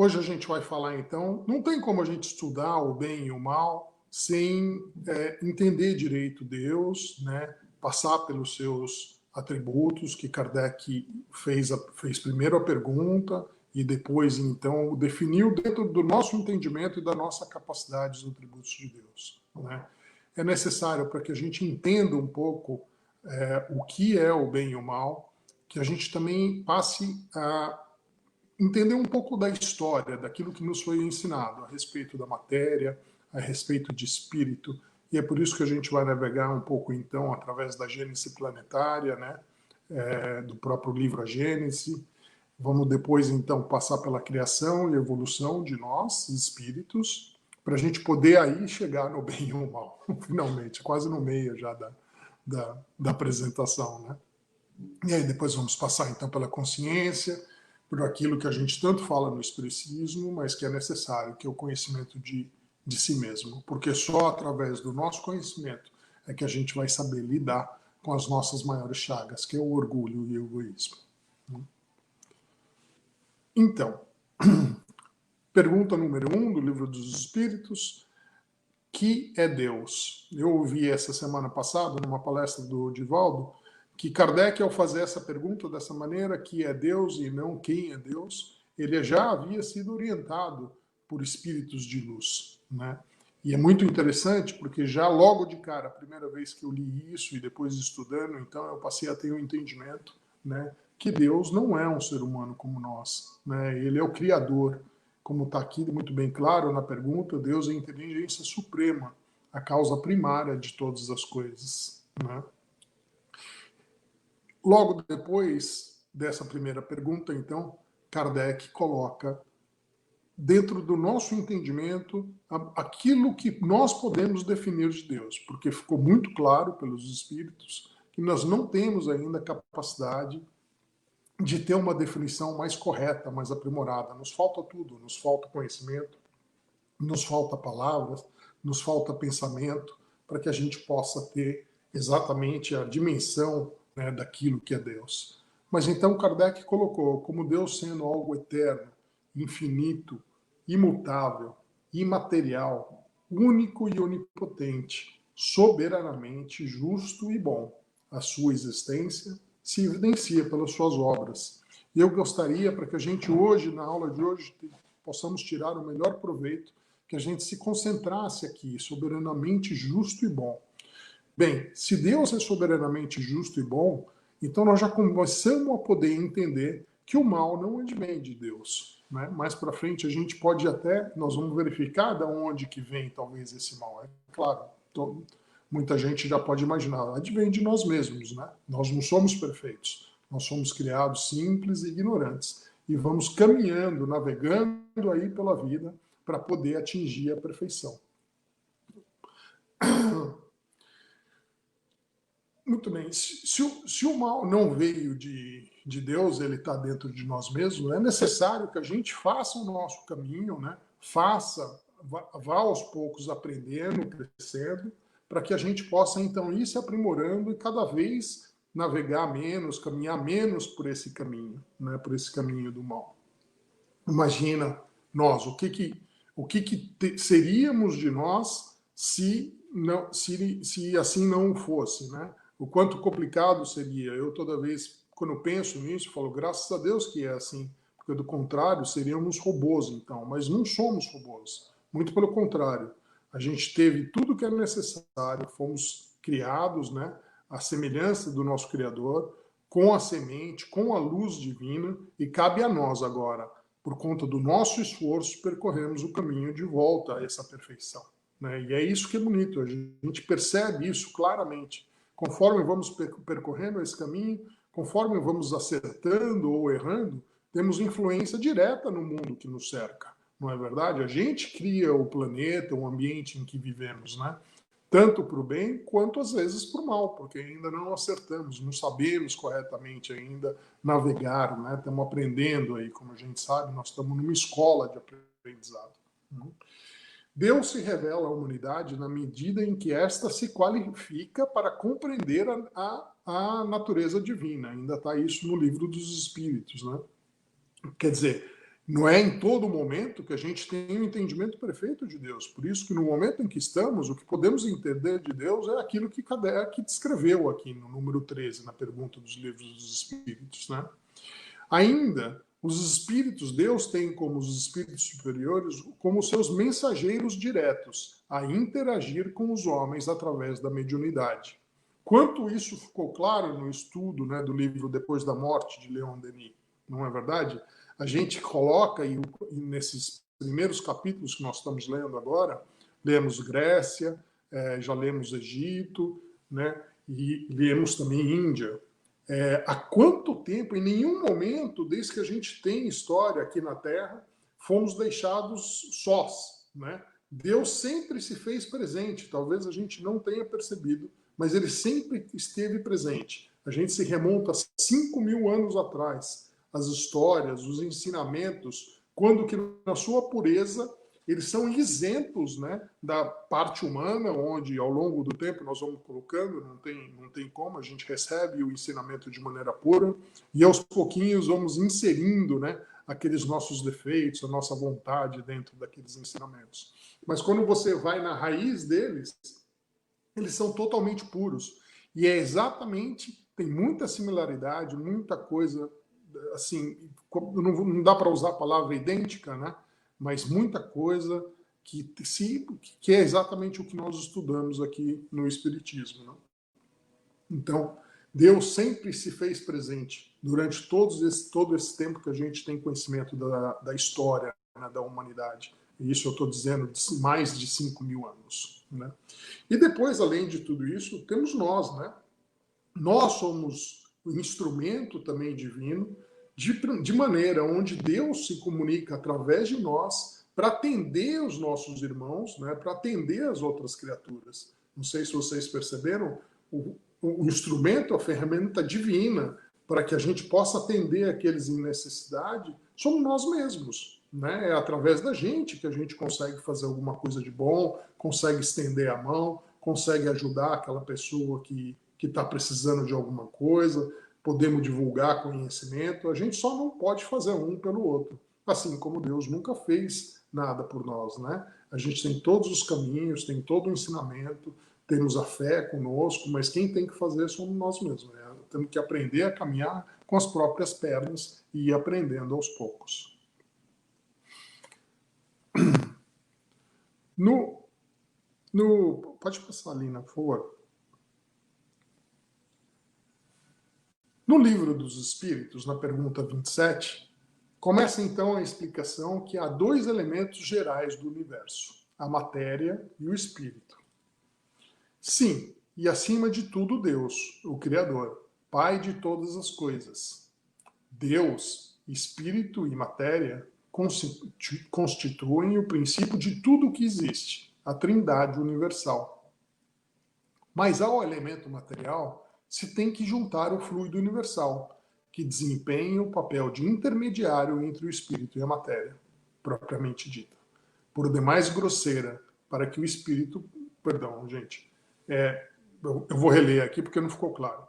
Hoje a gente vai falar, então, não tem como a gente estudar o bem e o mal sem entender direito Deus, né? Passar pelos seus atributos, que Kardec fez primeiro a pergunta e depois, então, definiu dentro do nosso entendimento e da nossa capacidade os atributos de Deus. Né? É necessário para que a gente entenda um pouco o que é o bem e o mal, que a gente também passe a entender um pouco da história, daquilo que nos foi ensinado a respeito da matéria, a respeito de espírito, e é por isso que a gente vai navegar um pouco, então, através da Gênese planetária, né, do próprio livro A Gênese. Vamos depois, então, passar pela criação e evolução de nós, espíritos, para a gente poder aí chegar no bem e no mal, finalmente, quase no meio já da apresentação, né? E aí depois vamos passar, então, pela consciência, por aquilo que a gente tanto fala no espiritismo, mas que é necessário, que é o conhecimento de si mesmo. Porque só através do nosso conhecimento é que a gente vai saber lidar com as nossas maiores chagas, que é o orgulho e o egoísmo. Então, pergunta número 1 do Livro dos Espíritos, que é Deus? Eu ouvi essa semana passada, numa palestra do Divaldo, que Kardec, ao fazer essa pergunta dessa maneira, que é Deus e não quem é Deus, ele já havia sido orientado por espíritos de luz, né? E é muito interessante, porque já logo de cara, a primeira vez que eu li isso e depois estudando, então eu passei a ter um entendimento, né, que Deus não é um ser humano como nós, né? Ele é o Criador, como está aqui muito bem claro na pergunta, Deus é a inteligência suprema, a causa primária de todas as coisas, né? Logo depois dessa primeira pergunta, então, Kardec coloca dentro do nosso entendimento aquilo que nós podemos definir de Deus, porque ficou muito claro pelos espíritos que nós não temos ainda capacidade de ter uma definição mais correta, mais aprimorada. Nos falta tudo, nos falta conhecimento, nos falta palavras, nos falta pensamento, para que a gente possa ter exatamente a dimensão, né, daquilo que é Deus. Mas então Kardec colocou como Deus sendo algo eterno, infinito, imutável, imaterial, único e onipotente, soberanamente justo e bom. A sua existência se evidencia pelas suas obras. E eu gostaria, para que a gente hoje, na aula de hoje, possamos tirar o melhor proveito, que a gente se concentrasse aqui, soberanamente justo e bom. Bem, se Deus é soberanamente justo e bom, então nós já começamos a poder entender que o mal não advém de Deus. Né? Mais para frente a gente pode até, nós vamos verificar de onde que vem talvez esse mal. É claro, muita gente já pode imaginar, advém de nós mesmos. Né? Nós não somos perfeitos, nós somos criados simples e ignorantes. E vamos caminhando, navegando aí pela vida para poder atingir a perfeição. Muito bem. Se o mal não veio de Deus, ele está dentro de nós mesmos, é necessário que a gente faça o nosso caminho, né? Vá aos poucos aprendendo, crescendo, para que a gente possa, então, ir se aprimorando e cada vez navegar menos, caminhar menos por esse caminho, né? Por esse caminho do mal. Imagina nós, o que seríamos de nós se assim não fosse, né? O quanto complicado seria. Eu toda vez, quando eu penso nisso, falo, graças a Deus que é assim, porque do contrário seríamos robôs, então. Mas não somos robôs, muito pelo contrário. A gente teve tudo que é necessário, fomos criados, né, à semelhança do nosso Criador, com a semente, com a luz divina, e cabe a nós agora, por conta do nosso esforço, percorremos o caminho de volta a essa perfeição. Né? E é isso que é bonito, a gente percebe isso claramente. Conforme vamos percorrendo esse caminho, conforme vamos acertando ou errando, temos influência direta no mundo que nos cerca, não é verdade? A gente cria o planeta, o ambiente em que vivemos, né? Tanto para o bem quanto às vezes para o mal, porque ainda não acertamos, não sabemos corretamente ainda navegar, né? Estamos aprendendo aí, como a gente sabe, nós estamos numa escola de aprendizado. Deus se revela à humanidade na medida em que esta se qualifica para compreender a natureza divina. Ainda está isso no Livro dos Espíritos, né? Quer dizer, Não é em todo momento que a gente tem um entendimento perfeito de Deus. Por isso que no momento em que estamos, o que podemos entender de Deus é aquilo que Kardec descreveu aqui no número 13, na pergunta dos livros dos Espíritos, né? Ainda, os espíritos, Deus tem como os espíritos superiores como seus mensageiros diretos a interagir com os homens através da mediunidade. Quanto isso ficou claro no estudo, né, do livro Depois da Morte, de Leon Denis, não é verdade? A gente coloca, e nesses primeiros capítulos que nós estamos lendo agora, lemos Grécia, já lemos Egito, né, e lemos também Índia. Há quanto tempo, em nenhum momento, desde que a gente tem história aqui na Terra, fomos deixados sós, né? Deus sempre se fez presente, talvez a gente não tenha percebido, mas ele sempre esteve presente. A gente se remonta a 5.000 anos atrás, as histórias, os ensinamentos, quando que na sua pureza eles são isentos, né, da parte humana, onde ao longo do tempo nós vamos colocando, não tem como, a gente recebe o ensinamento de maneira pura, e aos pouquinhos vamos inserindo, né, aqueles nossos defeitos, a nossa vontade dentro daqueles ensinamentos. Mas quando você vai na raiz deles, eles são totalmente puros. E é exatamente, tem muita similaridade, muita coisa, assim, não dá para usar a palavra idêntica, né? Mas muita coisa que é exatamente o que nós estudamos aqui no Espiritismo. Né? Então, Deus sempre se fez presente durante todo esse tempo que a gente tem conhecimento da história, né, da humanidade. E isso eu estou dizendo de mais de 5.000 anos. Né? E depois, além de tudo isso, temos nós. Né? Nós somos o instrumento também divino, de maneira onde Deus se comunica através de nós para atender os nossos irmãos, né, para atender as outras criaturas. Não sei se vocês perceberam, o instrumento, a ferramenta divina para que a gente possa atender aqueles em necessidade, somos nós mesmos. Né? É através da gente que a gente consegue fazer alguma coisa de bom, consegue estender a mão, consegue ajudar aquela pessoa que está precisando de alguma coisa, podemos divulgar conhecimento, a gente só não pode fazer um pelo outro. Assim como Deus nunca fez nada por nós, né? A gente tem todos os caminhos, tem todo o ensinamento, temos a fé conosco, mas quem tem que fazer somos nós mesmos. Né? Temos que aprender a caminhar com as próprias pernas e ir aprendendo aos poucos. Pode passar, Lina, por favor. No Livro dos Espíritos, na pergunta 27, começa então a explicação que há dois elementos gerais do universo, a matéria e o espírito. Sim, e acima de tudo Deus, o Criador, Pai de todas as coisas. Deus, espírito e matéria constituem o princípio de tudo o que existe, a trindade universal. Mas ao elemento material se tem que juntar o fluido universal, que desempenha o papel de intermediário entre o espírito e a matéria, propriamente dita. Por demais grosseira, para que o espírito... Perdão, gente. Eu vou reler aqui porque não ficou claro.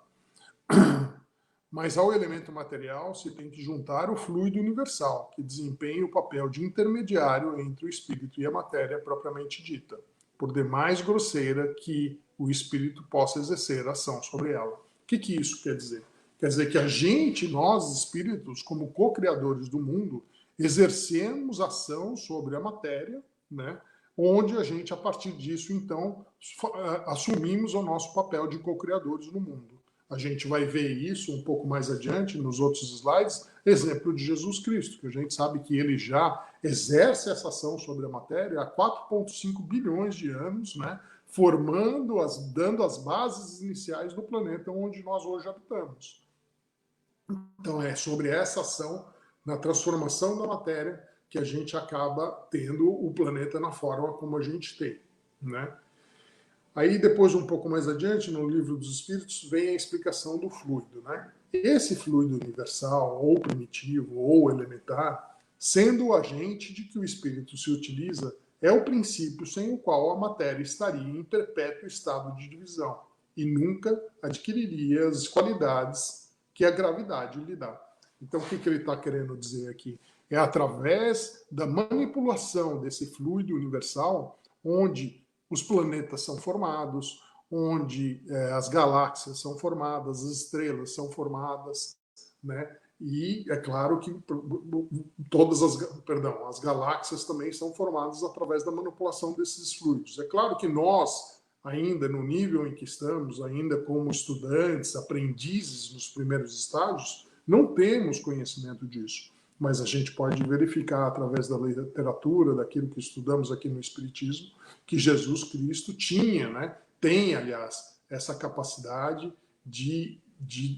Mas ao elemento material se tem que juntar o fluido universal, que desempenha o papel de intermediário entre o espírito e a matéria propriamente dita, por demais grosseira que o espírito possa exercer ação sobre ela. O que isso quer dizer? Quer dizer que a gente, nós espíritos, como co-criadores do mundo, exercemos ação sobre a matéria, né? Onde a gente, a partir disso, então, assumimos o nosso papel de co-criadores no mundo. A gente vai ver isso um pouco mais adiante nos outros slides, exemplo de Jesus Cristo, que a gente sabe que ele já exerce essa ação sobre a matéria há 4,5 bilhões de anos, né, dando as bases iniciais do planeta onde nós hoje habitamos. Então é sobre essa ação na transformação da matéria que a gente acaba tendo o planeta na forma como a gente tem, né? Aí depois, um pouco mais adiante, no Livro dos Espíritos, vem a explicação do fluido, né? Esse fluido universal, ou primitivo, ou elementar, sendo o agente de que o espírito se utiliza, é o princípio sem o qual a matéria estaria em perpétuo estado de divisão e nunca adquiriria as qualidades que a gravidade lhe dá. Então, o que ele está querendo dizer aqui? É através da manipulação desse fluido universal onde os planetas são formados, onde as galáxias são formadas, as estrelas são formadas, né? E é claro que as galáxias também são formadas através da manipulação desses fluidos. É claro que nós, ainda no nível em que estamos, ainda como estudantes, aprendizes nos primeiros estágios, não temos conhecimento disso. Mas a gente pode verificar através da literatura, daquilo que estudamos aqui no Espiritismo, que Jesus Cristo tinha, né? Tem, aliás, essa capacidade de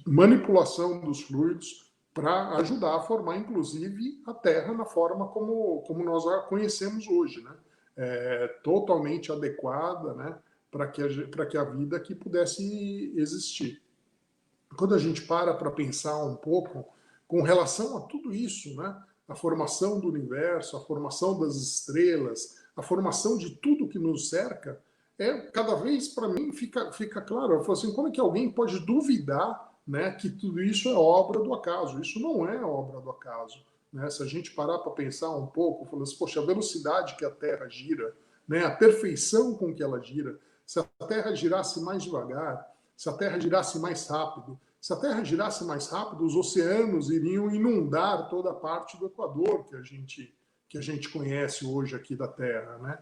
manipulação dos fluidos para ajudar a formar, inclusive, a Terra na forma como nós a conhecemos hoje, né? Totalmente adequada, né? Para que a vida aqui pudesse existir. Quando a gente para pensar um pouco com relação a tudo isso, né? A formação do universo, a formação das estrelas, a formação de tudo que nos cerca, cada vez para mim fica claro. Eu falo assim, como é que alguém pode duvidar, né, que tudo isso é obra do acaso? Isso não é obra do acaso. Né? Se a gente parar para pensar um pouco, falar assim, poxa, a velocidade que a Terra gira, né, a perfeição com que ela gira, se a Terra girasse mais devagar, se a Terra girasse mais rápido, se a Terra girasse mais rápido, os oceanos iriam inundar toda a parte do Equador que a gente conhece hoje aqui da Terra, né?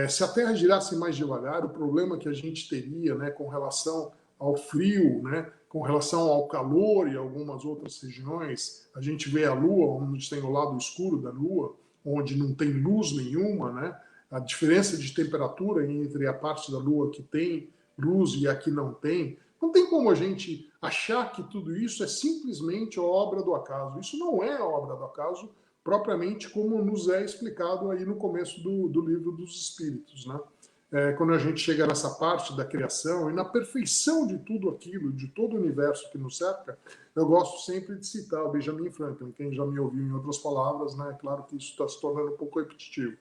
Se a Terra girasse mais devagar, o problema que a gente teria, né, com relação ao frio, né, com relação ao calor e algumas outras regiões, a gente vê a Lua, onde tem o lado escuro da Lua, onde não tem luz nenhuma, né? A diferença de temperatura entre a parte da Lua que tem luz e a que não tem. Não tem como a gente achar que tudo isso é simplesmente obra do acaso. Isso não é obra do acaso, propriamente como nos é explicado aí no começo do livro dos Espíritos, né? Quando a gente chega nessa parte da criação e na perfeição de tudo aquilo, de todo o universo que nos cerca, eu gosto sempre de citar o Benjamin Franklin. Quem já me ouviu em outras palavras, né? É claro que isso está se tornando um pouco repetitivo,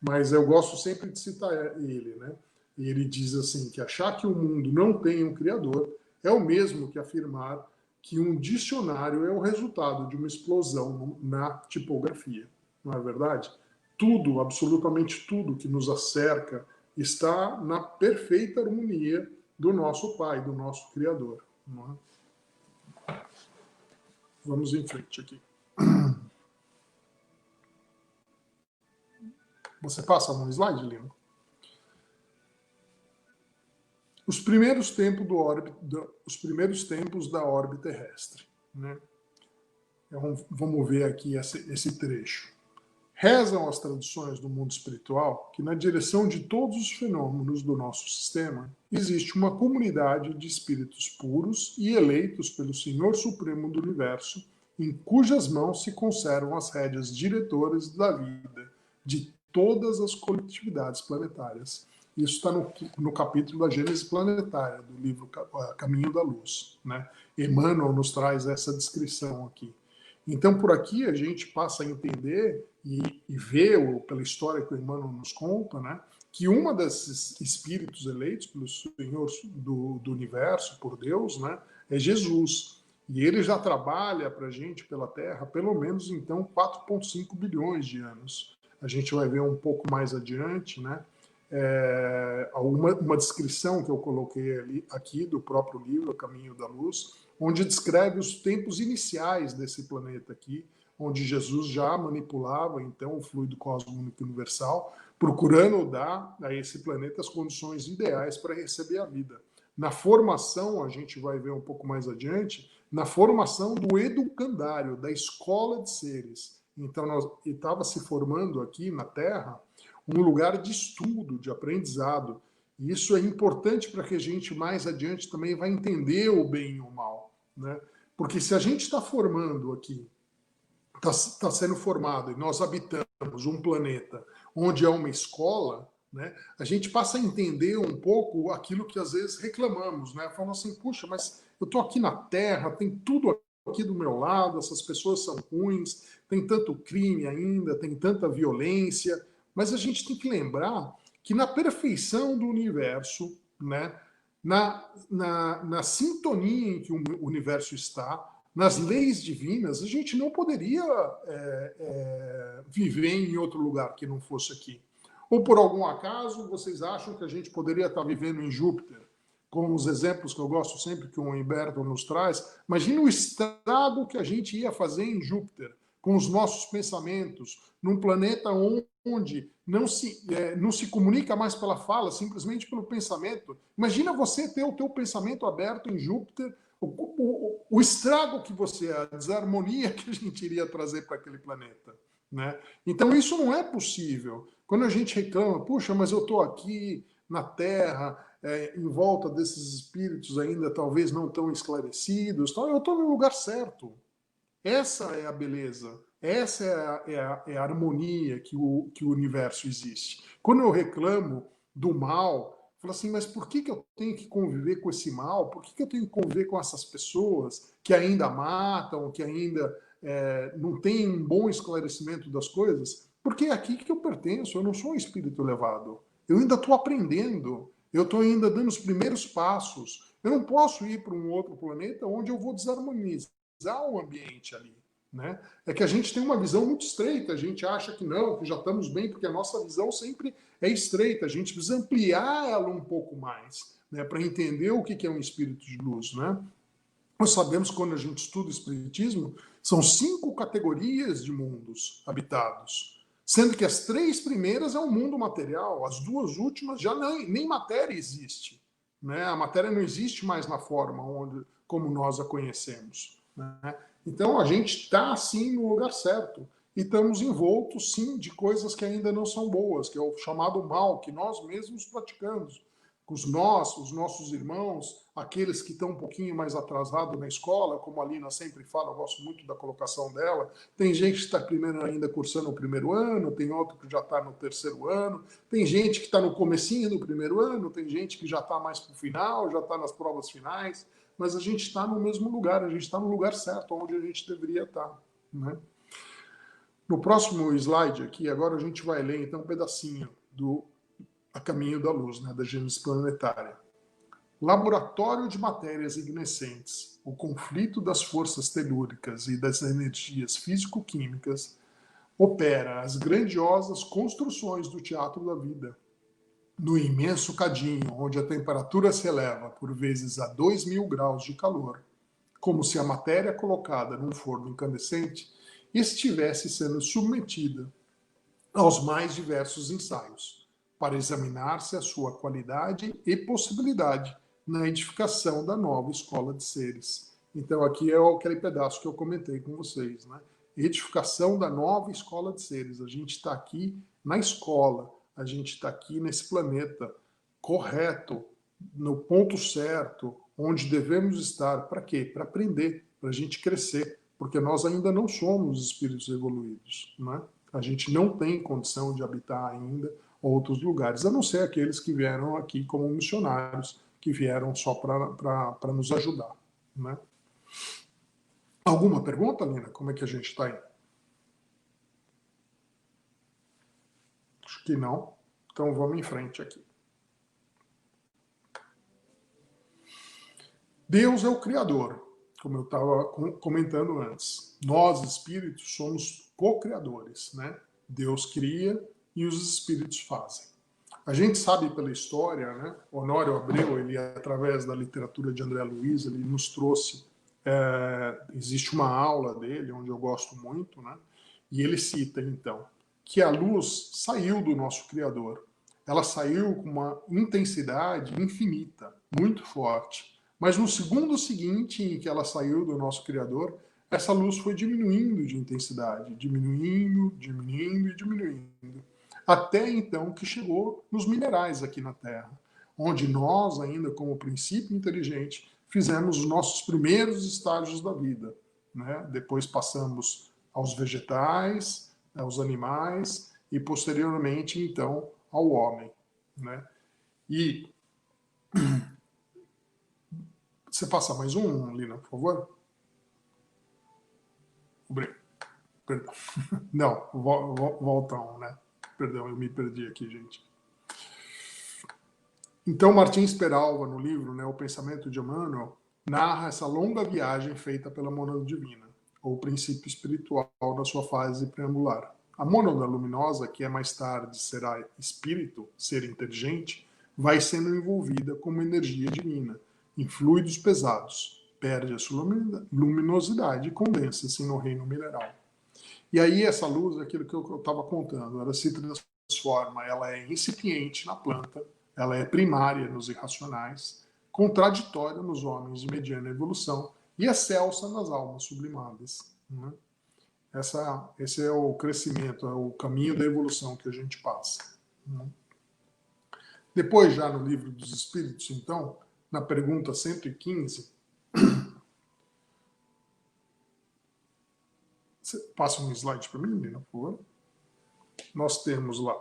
mas eu gosto sempre de citar ele, né? E ele diz assim, que achar que o mundo não tem um criador é o mesmo que afirmar que um dicionário é o resultado de uma explosão na tipografia. Não é verdade? Tudo, absolutamente tudo que nos acerca está na perfeita harmonia do nosso Pai, do nosso Criador. Não é? Vamos em frente aqui. Você passa um slide, Lino? Os primeiros tempos da órbita terrestre. Né? Então, vamos ver aqui esse trecho. Rezam as tradições do mundo espiritual que, na direção de todos os fenômenos do nosso sistema, existe uma comunidade de espíritos puros e eleitos pelo Senhor Supremo do Universo, em cujas mãos se conservam as rédeas diretoras da vida de todas as coletividades planetárias. Isso está no capítulo da Gênese Planetária, do livro Caminho da Luz. Né? Emmanuel nos traz essa descrição aqui. Então, por aqui, a gente passa a entender e ver, pela história que o Emmanuel nos conta, né, que uma desses espíritos eleitos pelo Senhor do Universo, por Deus, né, é Jesus. E ele já trabalha para a gente pela Terra, pelo menos, então, 4,5 bilhões de anos. A gente vai ver um pouco mais adiante, né, uma descrição que eu coloquei aqui do próprio livro, Caminho da Luz, onde descreve os tempos iniciais desse planeta aqui, onde Jesus já manipulava, então, o fluido cósmico universal, procurando dar a esse planeta as condições ideais para receber a vida. Na formação, a gente vai ver um pouco mais adiante, na formação do educandário, da escola de seres. Então, estava se formando aqui na Terra um lugar de estudo, de aprendizado. E isso é importante para que a gente mais adiante também vai entender o bem e o mal. Né? Porque se a gente está formando aqui, está sendo formado, e nós habitamos um planeta onde é uma escola, né, a gente passa a entender um pouco aquilo que às vezes reclamamos. Né? Falando assim, puxa, mas eu estou aqui na Terra, tem tudo aqui do meu lado, essas pessoas são ruins, tem tanto crime ainda, tem tanta violência, mas a gente tem que lembrar que na perfeição do universo, né, na sintonia em que o universo está, nas leis divinas, a gente não poderia viver em outro lugar que não fosse aqui. Ou por algum acaso, vocês acham que a gente poderia estar vivendo em Júpiter? Com os exemplos que eu gosto sempre que o Humberto nos traz. Imagina o estrago que a gente ia fazer em Júpiter, com os nossos pensamentos, num planeta onde não se comunica mais pela fala, simplesmente pelo pensamento. Imagina você ter o teu pensamento aberto em Júpiter, o estrago que você, a desarmonia que a gente iria trazer para aquele planeta. Né? Então isso não é possível. Quando a gente reclama, puxa, mas eu estou aqui na Terra, em volta desses espíritos ainda talvez não tão esclarecidos, então eu estou no lugar certo. Essa é a beleza, essa é a harmonia que o universo existe. Quando eu reclamo do mal, eu falo assim, mas por que eu tenho que conviver com esse mal? Por que eu tenho que conviver com essas pessoas que ainda matam, que ainda não têm um bom esclarecimento das coisas? Porque é aqui que eu pertenço, eu não sou um espírito elevado. Eu ainda estou aprendendo, eu estou ainda dando os primeiros passos. Eu não posso ir para um outro planeta onde eu vou desarmonizar o ambiente ali. Né? É que a gente tem uma visão muito estreita, a gente acha que não, que já estamos bem, porque a nossa visão sempre é estreita, a gente precisa ampliar ela um pouco mais, né, para entender o que é um espírito de luz. Né? Nós sabemos que quando a gente estuda o espiritismo, são 5 categorias de mundos habitados, sendo que as 3 primeiras é o mundo material, as 2 últimas já nem matéria existe. Né? A matéria não existe mais na forma como nós a conhecemos. Né? Então a gente está sim no lugar certo. E estamos envoltos sim de coisas que ainda não são boas, que é o chamado mal, que nós mesmos praticamos. Os nossos irmãos, aqueles que estão um pouquinho mais atrasados na escola, como a Lina sempre fala, eu gosto muito da colocação dela. Tem gente que está primeiro ainda cursando o primeiro ano, tem outro que já está no terceiro ano, tem gente que está no comecinho do primeiro ano, tem gente que já está mais para o final, já está nas provas finais, mas a gente está no mesmo lugar, a gente está no lugar certo, onde a gente deveria estar. Né? No próximo slide aqui, agora a gente vai ler então um pedacinho do A Caminho da Luz, né, da Gênese Planetária. Laboratório de matérias ignescentes, o conflito das forças telúricas e das energias físico-químicas opera as grandiosas construções do teatro da vida. No imenso cadinho, onde a temperatura se eleva por vezes a 2.000 graus de calor, como se a matéria colocada num forno incandescente estivesse sendo submetida aos mais diversos ensaios, para examinar-se a sua qualidade e possibilidade na edificação da nova escola de seres. Então, aqui é aquele pedaço que eu comentei com vocês, né? Edificação da nova escola de seres. A gente está aqui na escola, a gente está aqui nesse planeta correto, no ponto certo, onde devemos estar. Para quê? Para aprender, para a gente crescer, porque nós ainda não somos espíritos evoluídos, né? A gente não tem condição de habitar ainda outros lugares, a não ser aqueles que vieram aqui como missionários, que vieram só para nos ajudar. Né? Alguma pergunta, Lina? Como é que a gente está aí? Acho que não. Então vamos em frente aqui. Deus é o Criador, como eu estava comentando antes. Nós, espíritos, somos co-criadores. Né? Deus cria e os espíritos fazem. A gente sabe pela história, né? Honório Abreu, ele através da literatura de André Luiz, ele nos trouxe, existe uma aula dele, onde eu gosto muito, né? E ele cita, então, que a luz saiu do nosso Criador. Ela saiu com uma intensidade infinita, muito forte. Mas no segundo seguinte em que ela saiu do nosso Criador, essa luz foi diminuindo de intensidade, diminuindo, diminuindo e diminuindo. Até então que chegou nos minerais aqui na Terra, onde nós, ainda como princípio inteligente, fizemos os nossos primeiros estágios da vida. Né? Depois passamos aos vegetais, aos animais e, posteriormente, então, ao homem. Né? E você passa mais um, Lina, por favor? Obrigado. Perdão. Não, volta um, né? Perdão, eu me perdi aqui, gente. Então, Martins Peralva, no livro, né, O Pensamento de Emmanuel, narra essa longa viagem feita pela mônada divina, ou princípio espiritual da sua fase preambular. A mônada luminosa, que mais tarde será espírito, ser inteligente, vai sendo envolvida como energia divina, em fluidos pesados, perde a sua luminosidade e condensa-se no reino mineral. E aí essa luz, aquilo que eu estava contando, ela se transforma, ela é incipiente na planta, ela é primária nos irracionais, contraditória nos homens de mediana evolução e excelsa nas almas sublimadas. Né? Esse é o crescimento, é o caminho da evolução que a gente passa. Né? Depois, já no Livro dos Espíritos, então, na pergunta 115, passa um slide para mim, Lina, por favor. Nós temos lá: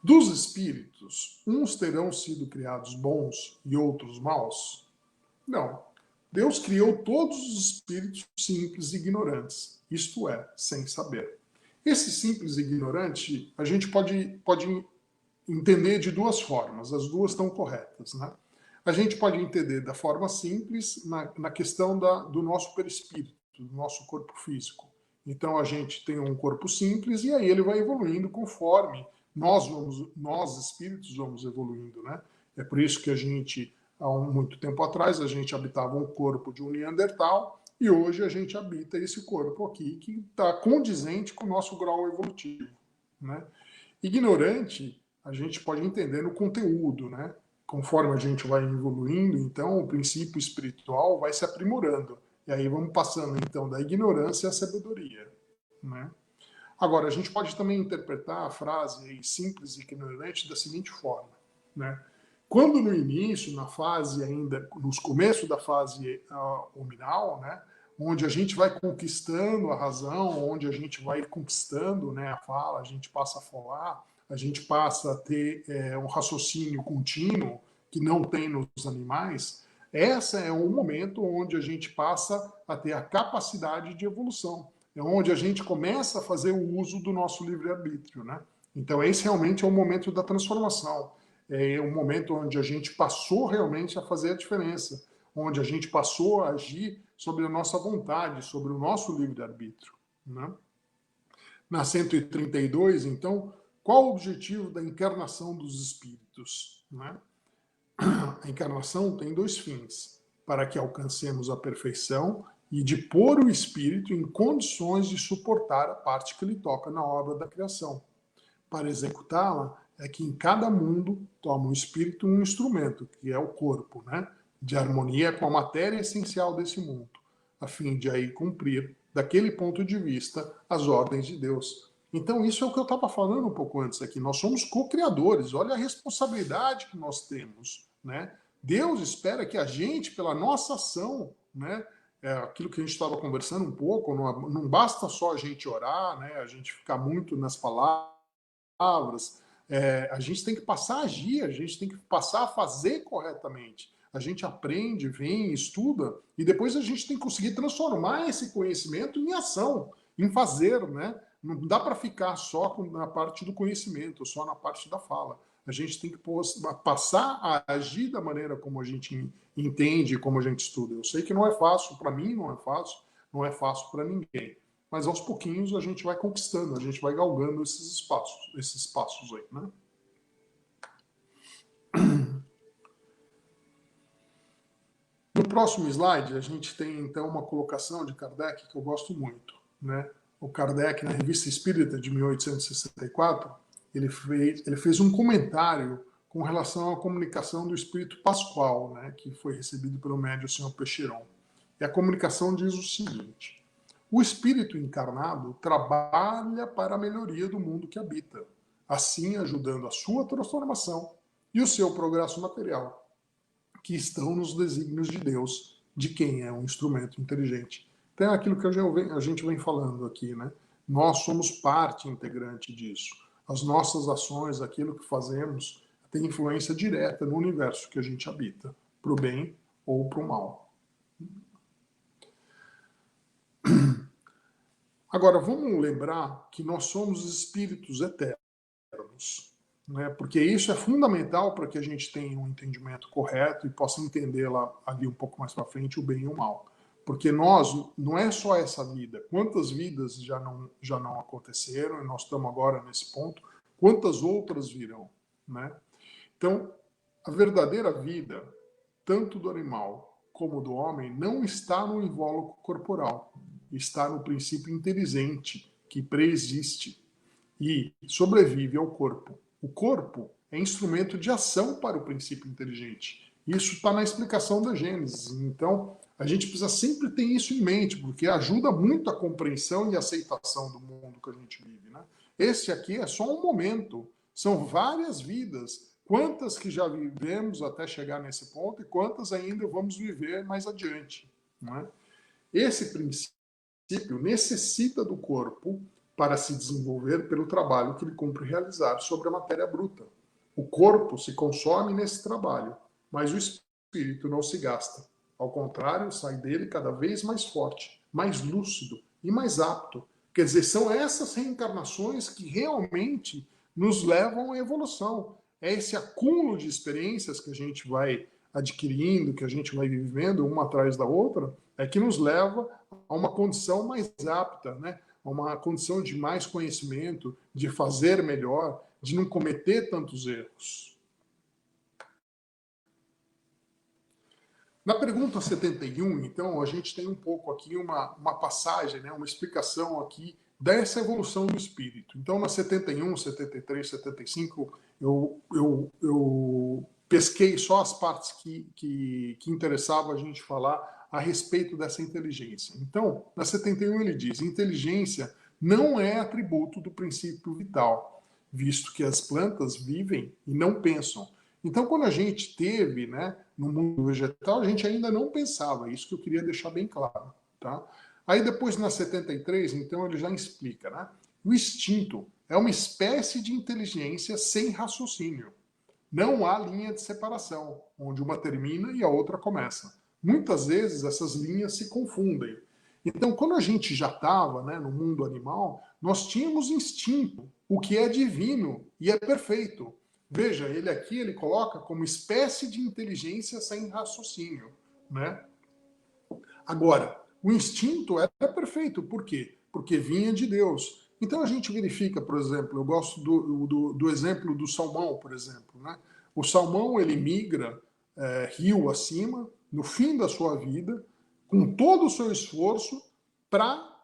dos espíritos, uns terão sido criados bons e outros maus? Não. Deus criou todos os espíritos simples e ignorantes, isto é, sem saber. Esse simples e ignorante, a gente pode entender de duas formas, as duas estão corretas. Né? A gente pode entender da forma simples na questão do nosso perispírito, do nosso corpo físico. Então a gente tem um corpo simples e aí ele vai evoluindo conforme nós espíritos vamos evoluindo. Né? É por isso que a gente, há muito tempo atrás, a gente habitava um corpo de um Neandertal e hoje a gente habita esse corpo aqui que está condizente com o nosso grau evolutivo. Né? Ignorante, a gente pode entender no conteúdo, né? Conforme a gente vai evoluindo, então o princípio espiritual vai se aprimorando. E aí vamos passando, então, da ignorância à sabedoria. Né? Agora, a gente pode também interpretar a frase aí, simples e ignorante da seguinte forma. Né? Quando no início, na fase ainda, nos começos da fase hominal, né? Onde a gente vai conquistando a razão, onde a gente vai conquistando, né, a fala, a gente passa a falar, a gente passa a ter um raciocínio contínuo que não tem nos animais. Esse é um momento onde a gente passa a ter a capacidade de evolução. É onde a gente começa a fazer o uso do nosso livre-arbítrio. Né? Então, esse realmente é o momento da transformação. É um momento onde a gente passou realmente a fazer a diferença, onde a gente passou a agir sobre a nossa vontade, sobre o nosso livre-arbítrio. Né? Na 132, então, qual o objetivo da encarnação dos espíritos? Né? A encarnação tem dois fins: para que alcancemos a perfeição e de pôr o espírito em condições de suportar a parte que lhe toca na obra da criação. Para executá-la, é que em cada mundo toma o espírito um instrumento, que é o corpo, né? De harmonia com a matéria essencial desse mundo, a fim de aí cumprir, daquele ponto de vista, as ordens de Deus. Então, isso é o que eu estava falando um pouco antes aqui. Nós somos co-criadores. Olha a responsabilidade que nós temos. Né? Deus espera que a gente, pela nossa ação, né? Aquilo que a gente estava conversando um pouco, não basta só a gente orar, né? A gente ficar muito nas palavras, a gente tem que passar a agir, a gente tem que passar a fazer corretamente. A gente aprende, vem, estuda, e depois a gente tem que conseguir transformar esse conhecimento em ação, em fazer, né? Não dá para ficar só na parte do conhecimento, só na parte da fala. A gente tem que passar a agir da maneira como a gente entende, como a gente estuda. Eu sei que não é fácil, para mim não é fácil para ninguém. Mas aos pouquinhos a gente vai conquistando, a gente vai galgando esses passos aí, né? No próximo slide, a gente tem então uma colocação de Kardec que eu gosto muito, né? O Kardec, na Revista Espírita de 1864, ele fez um comentário com relação à comunicação do Espírito Pascoal, né? Que foi recebido pelo médium Sr. Peixeron. E a comunicação diz o seguinte: o espírito encarnado trabalha para a melhoria do mundo que habita, assim ajudando a sua transformação e o seu progresso material, que estão nos desígnios de Deus, de quem é um instrumento inteligente. Então é aquilo que a gente vem falando aqui, né? Nós somos parte integrante disso. As nossas ações, aquilo que fazemos, tem influência direta no universo que a gente habita, para o bem ou para o mal. Agora, vamos lembrar que nós somos espíritos eternos. né? Porque isso é fundamental para que a gente tenha um entendimento correto e possa entender lá ali um pouco mais para frente o bem e o mal. Porque nós, não é só essa vida. Quantas vidas já não aconteceram, e nós estamos agora nesse ponto, quantas outras virão, né? Então, a verdadeira vida, tanto do animal como do homem, não está no invólucro corporal, está no princípio inteligente que preexiste e sobrevive ao corpo. O corpo é instrumento de ação para o princípio inteligente. Isso está na explicação da Gênesis. Então, a gente precisa sempre ter isso em mente, porque ajuda muito a compreensão e aceitação do mundo que a gente vive, né? Esse aqui é só um momento. São várias vidas. Quantas que já vivemos até chegar nesse ponto e quantas ainda vamos viver mais adiante, não é? Esse princípio necessita do corpo para se desenvolver pelo trabalho que ele cumpre realizar sobre a matéria bruta. O corpo se consome nesse trabalho, mas o espírito não se gasta. Ao contrário, sai dele cada vez mais forte, mais lúcido e mais apto. Quer dizer, são essas reencarnações que realmente nos levam à evolução. É esse acúmulo de experiências que a gente vai adquirindo, que a gente vai vivendo uma atrás da outra, é que nos leva a uma condição mais apta, né? A uma condição de mais conhecimento, de fazer melhor, de não cometer tantos erros. Na pergunta 71, então, a gente tem um pouco aqui uma passagem, né, uma explicação aqui dessa evolução do espírito. Então, na 71, 73, 75, eu pesquei só as partes que interessavam a gente falar a respeito dessa inteligência. Então, na 71 ele diz: inteligência não é atributo do princípio vital, visto que as plantas vivem e não pensam. Então, quando a gente teve, né, no mundo vegetal, a gente ainda não pensava, isso que eu queria deixar bem claro, tá? Aí depois, na 73, então, ele já explica, né? O instinto é uma espécie de inteligência sem raciocínio. Não há linha de separação, onde uma termina e a outra começa. Muitas vezes essas linhas se confundem. Então, quando a gente já estava, né, no mundo animal, nós tínhamos instinto, o que é divino e é perfeito. Veja, ele aqui ele coloca como espécie de inteligência sem raciocínio, né? Agora, o instinto é perfeito, por quê? Porque vinha de Deus. Então a gente verifica, por exemplo, eu gosto do exemplo do salmão, por exemplo, né? O salmão ele migra rio acima, no fim da sua vida, com todo o seu esforço para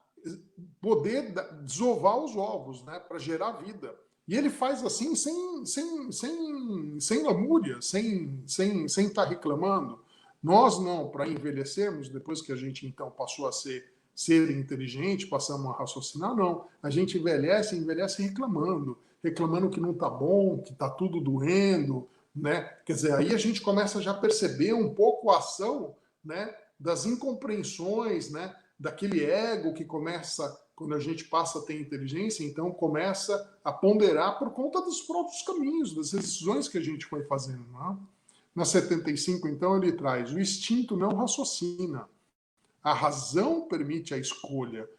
poder desovar os ovos, né? Para gerar vida. E ele faz assim sem lamúria, sem estar reclamando. Nós não, para envelhecermos, depois que a gente então passou a ser inteligente, passamos a raciocinar, não. A gente envelhece reclamando, reclamando que não está bom, que está tudo doendo, né? Quer dizer, aí a gente começa já a perceber um pouco a ação, né, das incompreensões, né, daquele ego que começa, quando a gente passa a ter inteligência, então começa a ponderar por conta dos próprios caminhos, das decisões que a gente foi fazendo, né? Na 75, então, ele traz: o instinto não raciocina, a razão permite a escolha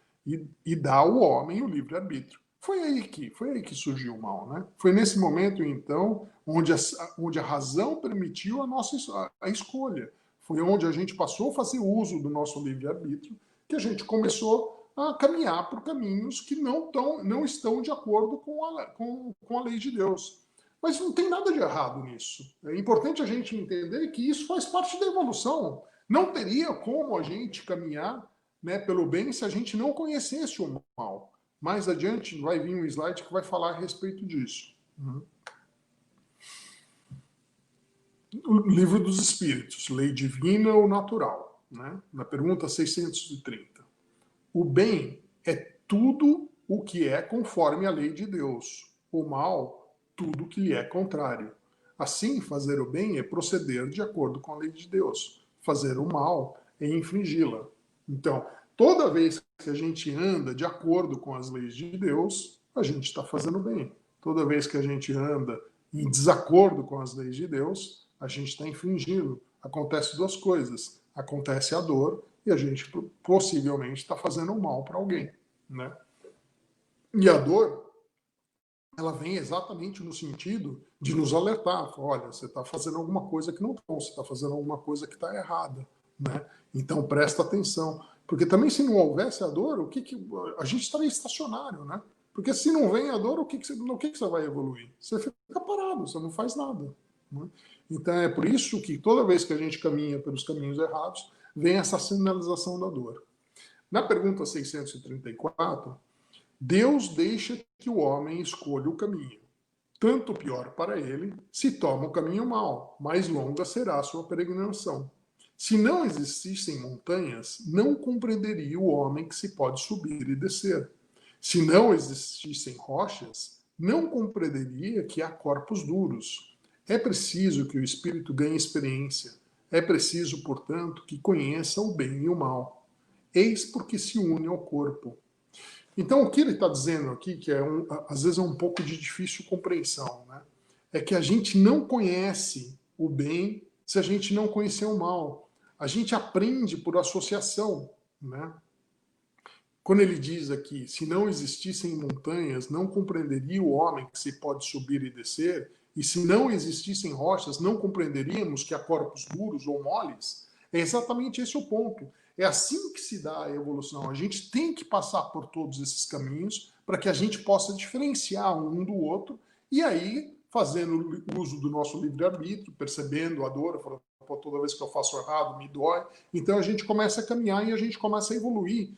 e dá ao homem o livre-arbítrio. Foi aí que surgiu o mal, né? Foi nesse momento, então, onde a razão permitiu a escolha. Foi onde a gente passou a fazer uso do nosso livre-arbítrio, que a gente começou a caminhar por caminhos que não estão de acordo com a lei de Deus. Mas não tem nada de errado nisso. É importante a gente entender que isso faz parte da evolução. Não teria como a gente caminhar, né, pelo bem se a gente não conhecesse o mal. Mais adiante vai vir um slide que vai falar a respeito disso. O Livro dos Espíritos, Lei Divina ou Natural, né? Na pergunta 630. O bem é tudo o que é conforme a lei de Deus. O mal, tudo o que lhe é contrário. Assim, fazer o bem é proceder de acordo com a lei de Deus. Fazer o mal é infringi-la. Então, toda vez que a gente anda de acordo com as leis de Deus, a gente está fazendo bem. Toda vez que a gente anda em desacordo com as leis de Deus, a gente está infringindo. Acontece duas coisas. Acontece a dor e a gente possivelmente está fazendo um mal para alguém, né? E a dor ela vem exatamente no sentido de nos alertar. Olha, você está fazendo alguma coisa que não está bom, você está fazendo alguma coisa que está errada, né? Então presta atenção. Porque também se não houvesse a dor, a gente estaria estacionário, né? Porque se não vem a dor, no que você vai evoluir? Você fica parado, você não faz nada, né? Então é por isso que toda vez que a gente caminha pelos caminhos errados, vem essa sinalização da dor. Na pergunta 634, Deus deixa que o homem escolha o caminho. Tanto pior para ele, se toma o caminho mau, mais longa será a sua peregrinação. Se não existissem montanhas, não compreenderia o homem que se pode subir e descer. Se não existissem rochas, não compreenderia que há corpos duros. É preciso que o espírito ganhe experiência. É preciso, portanto, que conheça o bem e o mal. Eis porque se une ao corpo. Então, o que ele está dizendo aqui, que às vezes é um pouco de difícil compreensão, né? É que a gente não conhece o bem se a gente não conhecer o mal. A gente aprende por associação, né? Quando ele diz aqui, se não existissem montanhas, não compreenderia o homem que se pode subir e descer, e se não existissem rochas, não compreenderíamos que há corpos duros ou moles. É exatamente esse o ponto. É assim que se dá a evolução. A gente tem que passar por todos esses caminhos para que a gente possa diferenciar um do outro e aí, fazendo uso do nosso livre-arbítrio, percebendo a dor, falando, toda vez que eu faço errado, me dói. Então a gente começa a caminhar e a gente começa a evoluir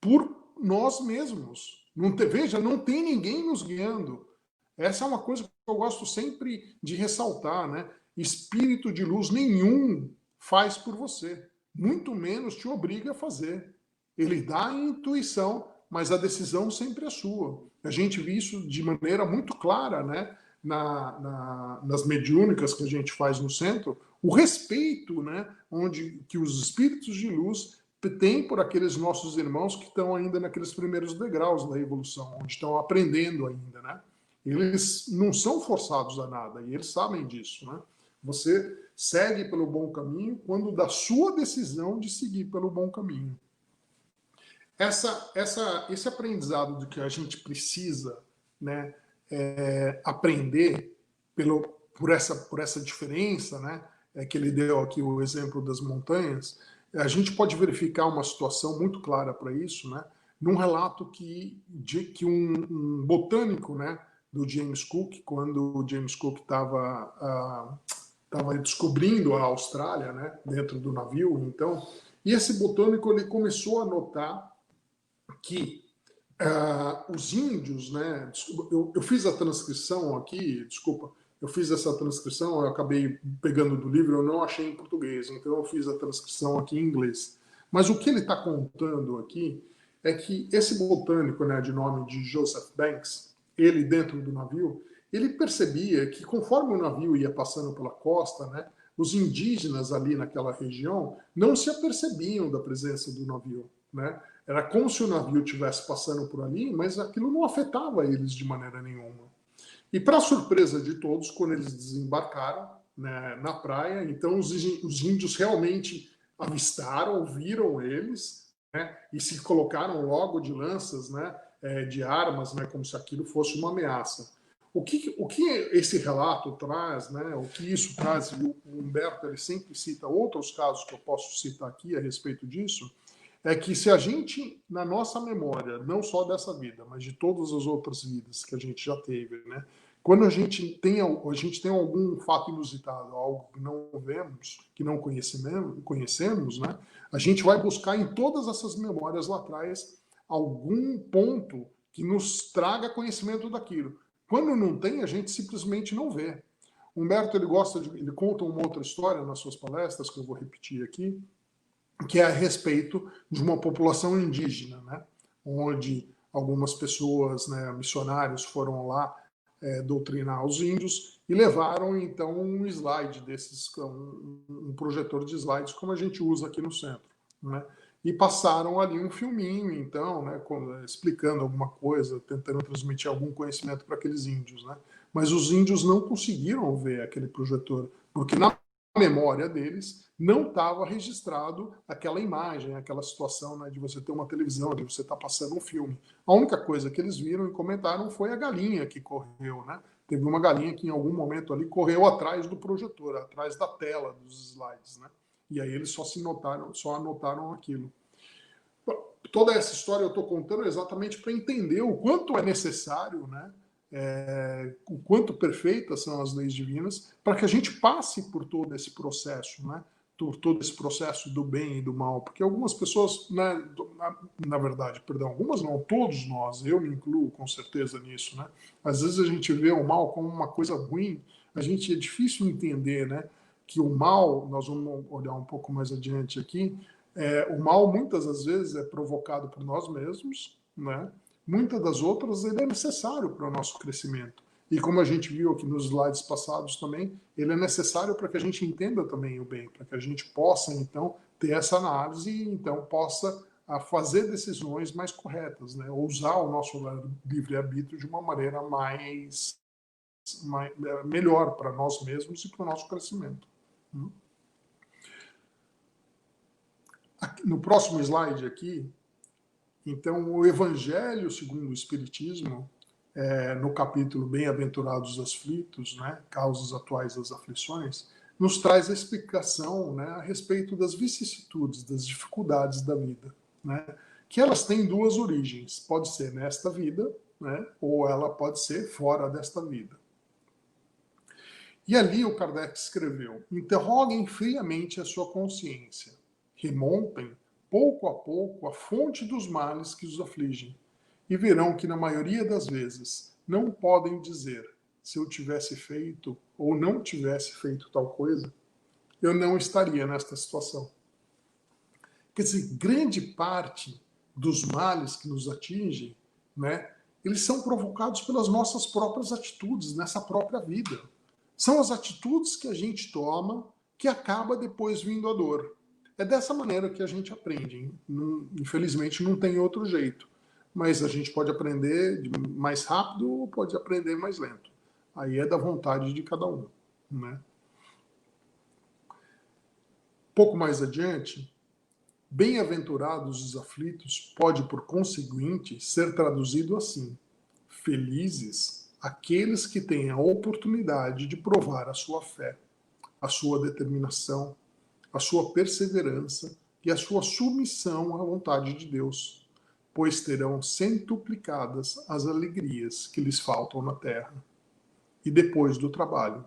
por nós mesmos. Veja, não tem ninguém nos guiando. Essa é uma coisa que eu gosto sempre de ressaltar, né? Espírito de luz nenhum faz por você, muito menos te obriga a fazer. Ele dá a intuição, mas a decisão sempre é sua. A gente vê isso de maneira muito clara, né? Nas mediúnicas que a gente faz no centro, o respeito, né? Onde que os espíritos de luz têm por aqueles nossos irmãos que estão ainda naqueles primeiros degraus da evolução, onde estão aprendendo ainda, né? Eles não são forçados a nada, e eles sabem disso, né? Você segue pelo bom caminho quando da sua decisão de seguir pelo bom caminho. Esse aprendizado de que a gente precisa, né, aprender por essa diferença, né, que ele deu aqui o exemplo das montanhas, a gente pode verificar uma situação muito clara para isso, né, num relato que um botânico, né, do James Cook, quando o James Cook estava descobrindo a Austrália, né, dentro do navio, então, e esse botânico ele começou a notar que os índios, né, eu fiz a transcrição aqui, desculpa, eu fiz essa transcrição, eu acabei pegando do livro, eu não achei em português, então eu fiz a transcrição aqui em inglês. Mas o que ele está contando aqui é que esse botânico, né, de nome de Joseph Banks, ele dentro do navio, ele percebia que conforme o navio ia passando pela costa, né, os indígenas ali naquela região não se apercebiam da presença do navio, né? Era como se o navio estivesse passando por ali, mas aquilo não afetava eles de maneira nenhuma. E para surpresa de todos, quando eles desembarcaram, né, na praia, então os índios realmente avistaram, viram eles, né, e se colocaram logo de lanças, né, de armas, né, como se aquilo fosse uma ameaça. O que esse relato traz, né, o que isso traz, e o Humberto ele sempre cita outros casos que eu posso citar aqui a respeito disso, é que se a gente, na nossa memória, não só dessa vida, mas de todas as outras vidas que a gente já teve, né? Quando a gente tem algum fato inusitado, algo que não vemos, que não conhecemos, né? A gente vai buscar em todas essas memórias lá atrás algum ponto que nos traga conhecimento daquilo. Quando não tem, a gente simplesmente não vê. Humberto ele conta uma outra história nas suas palestras que eu vou repetir aqui, que é a respeito de uma população indígena, né? Onde algumas pessoas, né, missionários, foram lá doutrinar os índios e levaram então um slide desses, um projetor de slides como a gente usa aqui no centro, né? E passaram ali um filminho, então, né, explicando alguma coisa, tentando transmitir algum conhecimento para aqueles índios, né? Mas os índios não conseguiram ver aquele projetor, porque na memória deles, não estava registrado aquela imagem, aquela situação, né, de você ter uma televisão, de você estar passando um filme. A única coisa que eles viram e comentaram foi a galinha que correu, né? Teve uma galinha que em algum momento ali correu atrás do projetor, atrás da tela dos slides, né? E aí eles só anotaram aquilo. Toda essa história eu estou contando exatamente para entender o quanto é necessário, né? O quanto perfeitas são as leis divinas, para que a gente passe por todo esse processo, né? Por todo esse processo do bem e do mal, porque algumas pessoas, né, na verdade, perdão, algumas não, todos nós, eu me incluo com certeza nisso, né? Às vezes a gente vê o mal como uma coisa ruim, a gente é difícil entender, né, que o mal, nós vamos olhar um pouco mais adiante aqui, o mal muitas das vezes é provocado por nós mesmos, né? Muitas das outras ele é necessário para o nosso crescimento. E como a gente viu aqui nos slides passados também, ele é necessário para que a gente entenda também o bem, para que a gente possa, então, ter essa análise e, então, possa fazer decisões mais corretas, né? Ou usar o nosso livre-arbítrio de uma maneira melhor para nós mesmos e para o nosso crescimento. No próximo slide aqui, então, o Evangelho segundo o Espiritismo, no capítulo Bem-aventurados os aflitos, né, causas atuais das aflições, nos traz a explicação, né, a respeito das vicissitudes, das dificuldades da vida, né, que elas têm duas origens, pode ser nesta vida, né, ou ela pode ser fora desta vida. E ali o Kardec escreveu: interroguem friamente a sua consciência, remontem pouco a pouco a fonte dos males que os afligem, e verão que na maioria das vezes não podem dizer: se eu tivesse feito ou não tivesse feito tal coisa, eu não estaria nesta situação. Quer dizer, grande parte dos males que nos atingem, né, eles são provocados pelas nossas próprias atitudes nessa própria vida. São as atitudes que a gente toma que acaba depois vindo a dor. É dessa maneira que a gente aprende. Infelizmente não tem outro jeito. Mas a gente pode aprender mais rápido ou pode aprender mais lento. Aí é da vontade de cada um, né? Pouco mais adiante, bem-aventurados os aflitos pode, por conseguinte, ser traduzido assim: felizes aqueles que têm a oportunidade de provar a sua fé, a sua determinação, a sua perseverança e a sua submissão à vontade de Deus, pois terão centuplicadas as alegrias que lhes faltam na terra. E depois do trabalho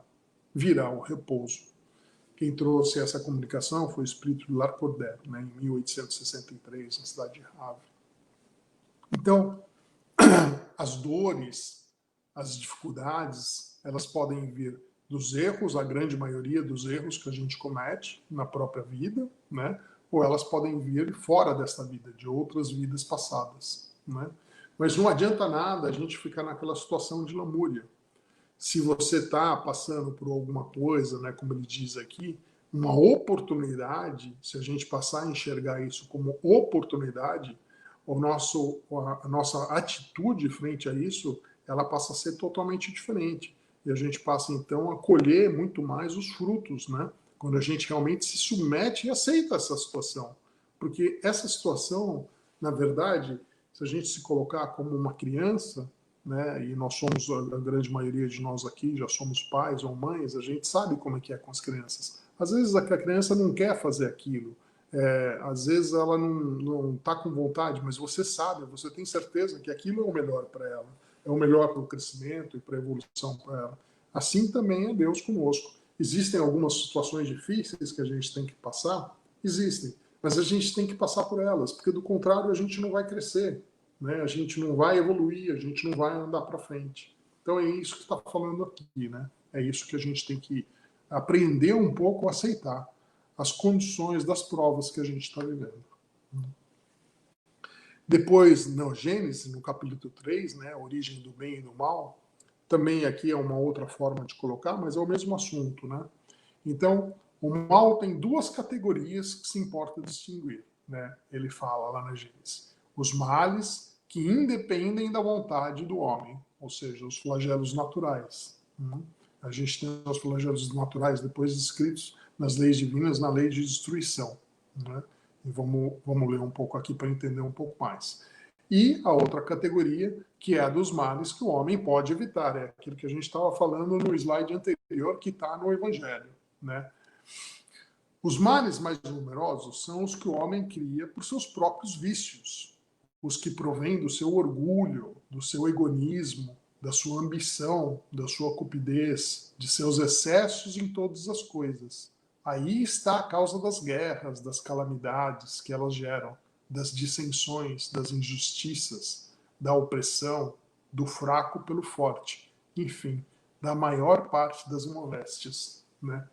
virá o repouso. Quem trouxe essa comunicação foi o espírito de Lacordaire, né, em 1863, na cidade de Havre. Então, as dores, as dificuldades, elas podem vir dos erros, a grande maioria dos erros que a gente comete na própria vida, né? Ou elas podem vir fora desta vida, de outras vidas passadas, né? Mas não adianta nada a gente ficar naquela situação de lamúria. Se você está passando por alguma coisa, né, como ele diz aqui, uma oportunidade, se a gente passar a enxergar isso como oportunidade, a nossa atitude frente a isso, ela passa a ser totalmente diferente. E a gente passa, então, a colher muito mais os frutos, né? Quando a gente realmente se submete e aceita essa situação. Porque essa situação, na verdade, se a gente se colocar como uma criança, né, e nós somos, a grande maioria de nós aqui, já somos pais ou mães, a gente sabe como é que é com as crianças. Às vezes a criança não quer fazer aquilo, às vezes ela não está com vontade, mas você sabe, você tem certeza que aquilo é o melhor para ela, é o melhor para o crescimento e para a evolução para ela. Assim também é Deus conosco. Existem algumas situações difíceis que a gente tem que passar? Existem, mas a gente tem que passar por elas, porque do contrário a gente não vai crescer, né? A gente não vai evoluir, a gente não vai andar para frente. Então é isso que está falando aqui, né? É isso que a gente tem que aprender um pouco a aceitar as condições das provas que a gente está vivendo. Depois, no Gênesis, no capítulo 3, né, a origem do bem e do mal, também aqui é uma outra forma de colocar, mas é o mesmo assunto, né? Então, o mal tem duas categorias que se importa distinguir, né? Ele fala lá na Gênesis: os males que independem da vontade do homem, ou seja, os flagelos naturais, A gente tem os flagelos naturais depois descritos nas leis divinas, na lei de destruição, né? E vamos ler um pouco aqui para entender um pouco mais. E a outra categoria, que é a dos males que o homem pode evitar, é aquilo que a gente estava falando no slide anterior, que está no Evangelho, né? Os males mais numerosos são os que o homem cria por seus próprios vícios, os que provêm do seu orgulho, do seu egoísmo, da sua ambição, da sua cupidez, de seus excessos em todas as coisas. Aí está a causa das guerras, das calamidades que elas geram, das dissensões, das injustiças, da opressão, do fraco pelo forte, enfim, da maior parte das moléstias, né?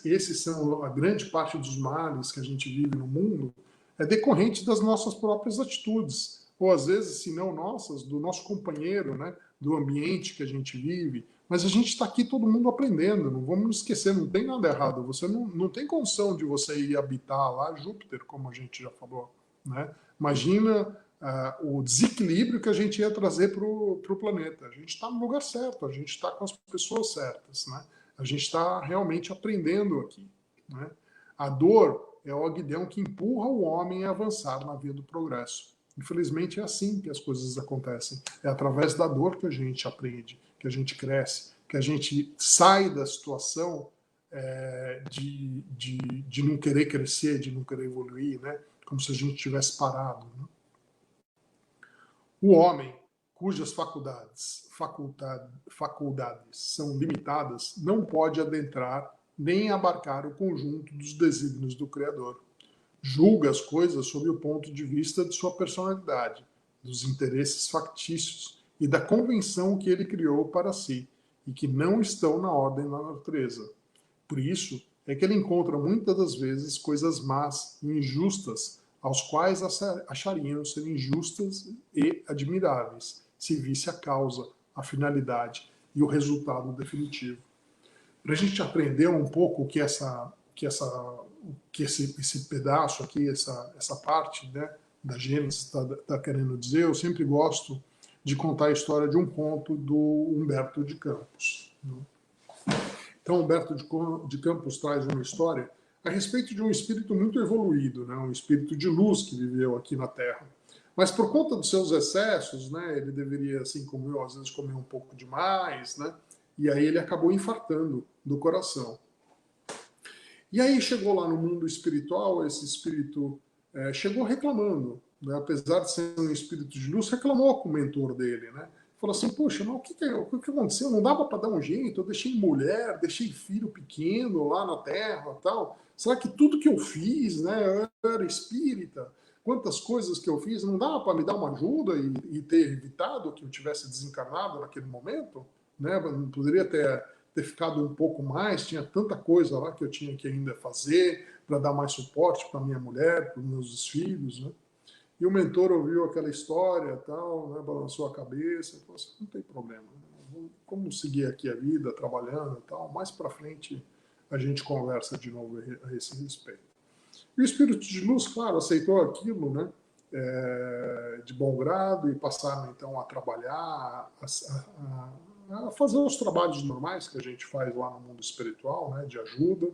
Esses são a grande parte dos males que a gente vive no mundo, é decorrente das nossas próprias atitudes, ou às vezes, se não nossas, do nosso companheiro, né, do ambiente que a gente vive. Mas a gente está aqui todo mundo aprendendo, não vamos nos esquecer, não tem nada errado. Você não tem condição de você ir habitar lá Júpiter, como a gente já falou, né? Imagina o desequilíbrio que a gente ia trazer para o planeta. A gente está no lugar certo, a gente está com as pessoas certas, né? A gente está realmente aprendendo aqui, né? A dor é o aguilhão que empurra o homem a avançar na via do progresso. Infelizmente é assim que as coisas acontecem. É através da dor que a gente aprende, que a gente cresce, que a gente sai da situação de não querer crescer, de não querer evoluir, né? Como se a gente tivesse parado, né? O homem cujas faculdades são limitadas não pode adentrar nem abarcar o conjunto dos desígnios do Criador. Julga as coisas sob o ponto de vista de sua personalidade, dos interesses factícios e da convenção que ele criou para si, e que não estão na ordem da natureza. Por isso é que ele encontra muitas das vezes coisas más e injustas, aos quais achariam ser injustas e admiráveis, se visse a causa, a finalidade e o resultado definitivo. Para a gente aprender um pouco o que esse pedaço aqui, essa parte, né, da Gênesis está querendo dizer, eu sempre gosto de contar a história de um conto do Humberto de Campos, né? Então, Humberto de Campos traz uma história a respeito de um espírito muito evoluído, né, um espírito de luz que viveu aqui na Terra. Mas por conta dos seus excessos, né, ele deveria, assim como eu, às vezes comer um pouco demais, né, e aí ele acabou infartando do coração. E aí chegou lá no mundo espiritual, esse espírito chegou reclamando, né? Apesar de ser um espírito de luz, reclamou com o mentor dele, né? Falou assim, poxa, mas o que aconteceu? Não dava para dar um jeito, eu deixei mulher, deixei filho pequeno lá na Terra tal. Será que tudo que eu fiz, né, eu era espírita, quantas coisas que eu fiz, não dava para me dar uma ajuda e ter evitado que eu tivesse desencarnado naquele momento? Né? Não poderia ter ficado um pouco mais, tinha tanta coisa lá que eu tinha que ainda fazer para dar mais suporte para minha mulher, para os meus filhos, né? E o mentor ouviu aquela história, tal, né, balançou a cabeça, e falou assim, não tem problema, vamos seguir aqui a vida, trabalhando e tal, mais para frente a gente conversa de novo a esse respeito. E o espírito de luz, claro, aceitou aquilo, né, de bom grado, e passaram então a trabalhar, a fazer os trabalhos normais que a gente faz lá no mundo espiritual, né, de ajuda.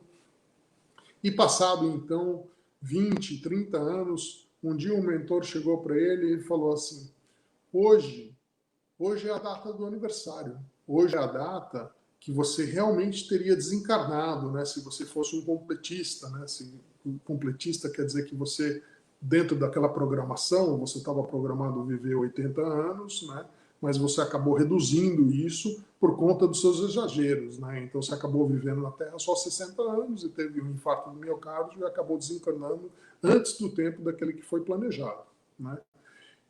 E passado então 20, 30 anos, um dia um mentor chegou para ele e falou assim, hoje é a data do aniversário, hoje é a data que você realmente teria desencarnado, né, se você fosse um completista, né, se um completista quer dizer que você, dentro daquela programação, você estava programado viver 80 anos, né, mas você acabou reduzindo isso por conta dos seus exageros, né? Então você acabou vivendo na Terra só 60 anos e teve um infarto do miocárdio e acabou desencarnando antes do tempo daquele que foi planejado, né?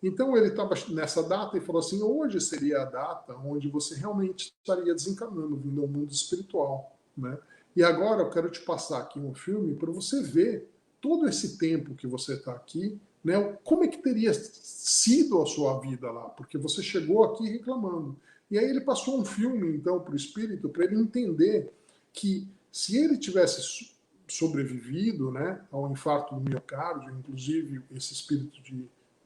Então ele estava nessa data e falou assim, hoje seria a data onde você realmente estaria desencarnando, vindo ao mundo espiritual, né? E agora eu quero te passar aqui um filme para você ver todo esse tempo que você está aqui, né? Como é que teria sido a sua vida lá? Porque você chegou aqui reclamando. E aí ele passou um filme, então, para o espírito, para ele entender que se ele tivesse sobrevivido, né, ao infarto do miocárdio, inclusive esse espírito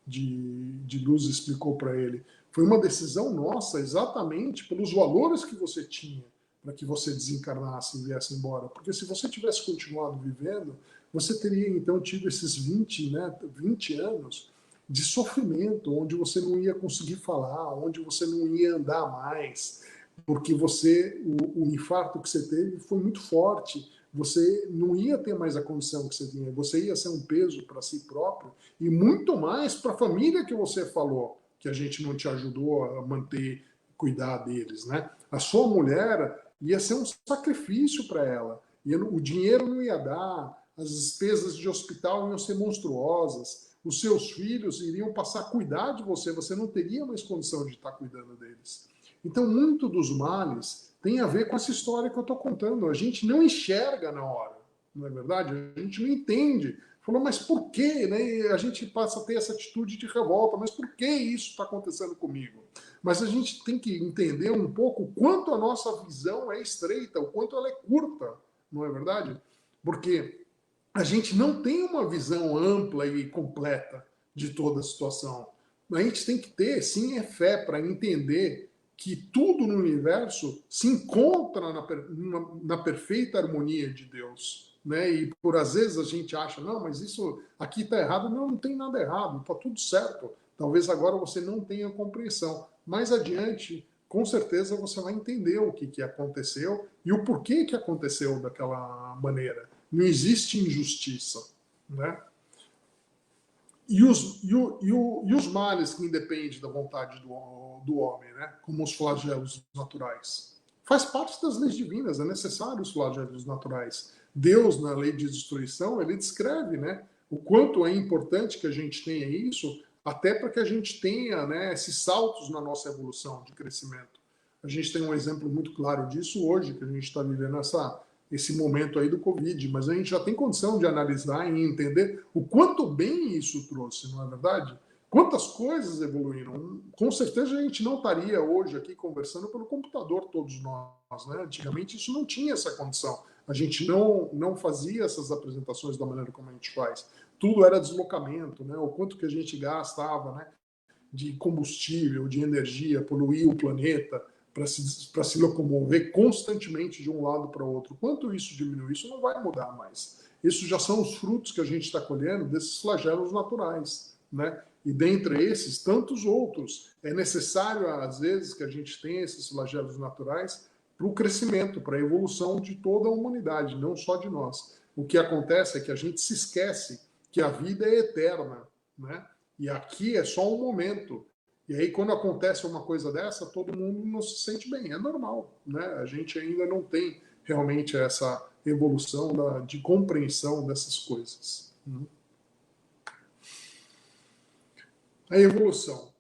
de luz explicou para ele, foi uma decisão nossa exatamente pelos valores que você tinha, para que você desencarnasse e viesse embora. Porque se você tivesse continuado vivendo, você teria então tido esses 20, né, 20 anos de sofrimento, onde você não ia conseguir falar, onde você não ia andar mais, porque o infarto que você teve foi muito forte, você não ia ter mais a condição que você tinha, você ia ser um peso para si próprio e muito mais para a família que você falou, que a gente não te ajudou a manter, cuidar deles, né? A sua mulher ia ser um sacrifício para ela, o dinheiro não ia dar, as despesas de hospital iam ser monstruosas, os seus filhos iriam passar a cuidar de você, você não teria mais condição de estar cuidando deles. Então, muito dos males tem a ver com essa história que eu estou contando. A gente não enxerga na hora, não é verdade? A gente não entende. Falou, mas por quê? Né? A gente passa a ter essa atitude de revolta, mas por que isso está acontecendo comigo? Mas a gente tem que entender um pouco o quanto a nossa visão é estreita, o quanto ela é curta, não é verdade? Porque a gente não tem uma visão ampla e completa de toda a situação. A gente tem que ter, sim, fé para entender que tudo no universo se encontra na perfeita harmonia de Deus. Né? E por às vezes a gente acha, não, mas isso aqui está errado. Não, não tem nada errado, está tudo certo. Talvez agora você não tenha compreensão. Mais adiante, com certeza você vai entender o que aconteceu e o porquê que aconteceu daquela maneira. Não existe injustiça. Né? E os males que independem da vontade do homem, né? Como os flagelos naturais. Faz parte das leis divinas, é necessário os flagelos naturais. Deus, na lei de destruição, ele descreve, né, o quanto é importante que a gente tenha isso, até para que a gente tenha, né, esses saltos na nossa evolução de crescimento. A gente tem um exemplo muito claro disso hoje, que a gente está vivendo esse momento aí do Covid, mas a gente já tem condição de analisar e entender o quanto bem isso trouxe, não é verdade? Quantas coisas evoluíram. Com certeza a gente não estaria hoje aqui conversando pelo computador, todos nós, né? Antigamente isso não tinha essa condição. A gente não fazia essas apresentações da maneira como a gente faz. Tudo era deslocamento, né? O quanto que a gente gastava, né, de combustível, de energia, poluir o planeta, para se locomover constantemente de um lado para o outro. Quanto isso diminui, isso não vai mudar mais. Isso já são os frutos que a gente está colhendo desses flagelos naturais, né? E dentre esses, tantos outros. É necessário, às vezes, que a gente tenha esses flagelos naturais para o crescimento, para a evolução de toda a humanidade, não só de nós. O que acontece é que a gente se esquece que a vida é eterna, né? E aqui é só um momento. E aí, quando acontece uma coisa dessa, todo mundo não se sente bem. É normal, né? A gente ainda não tem realmente essa evolução de compreensão dessas coisas. A evolução.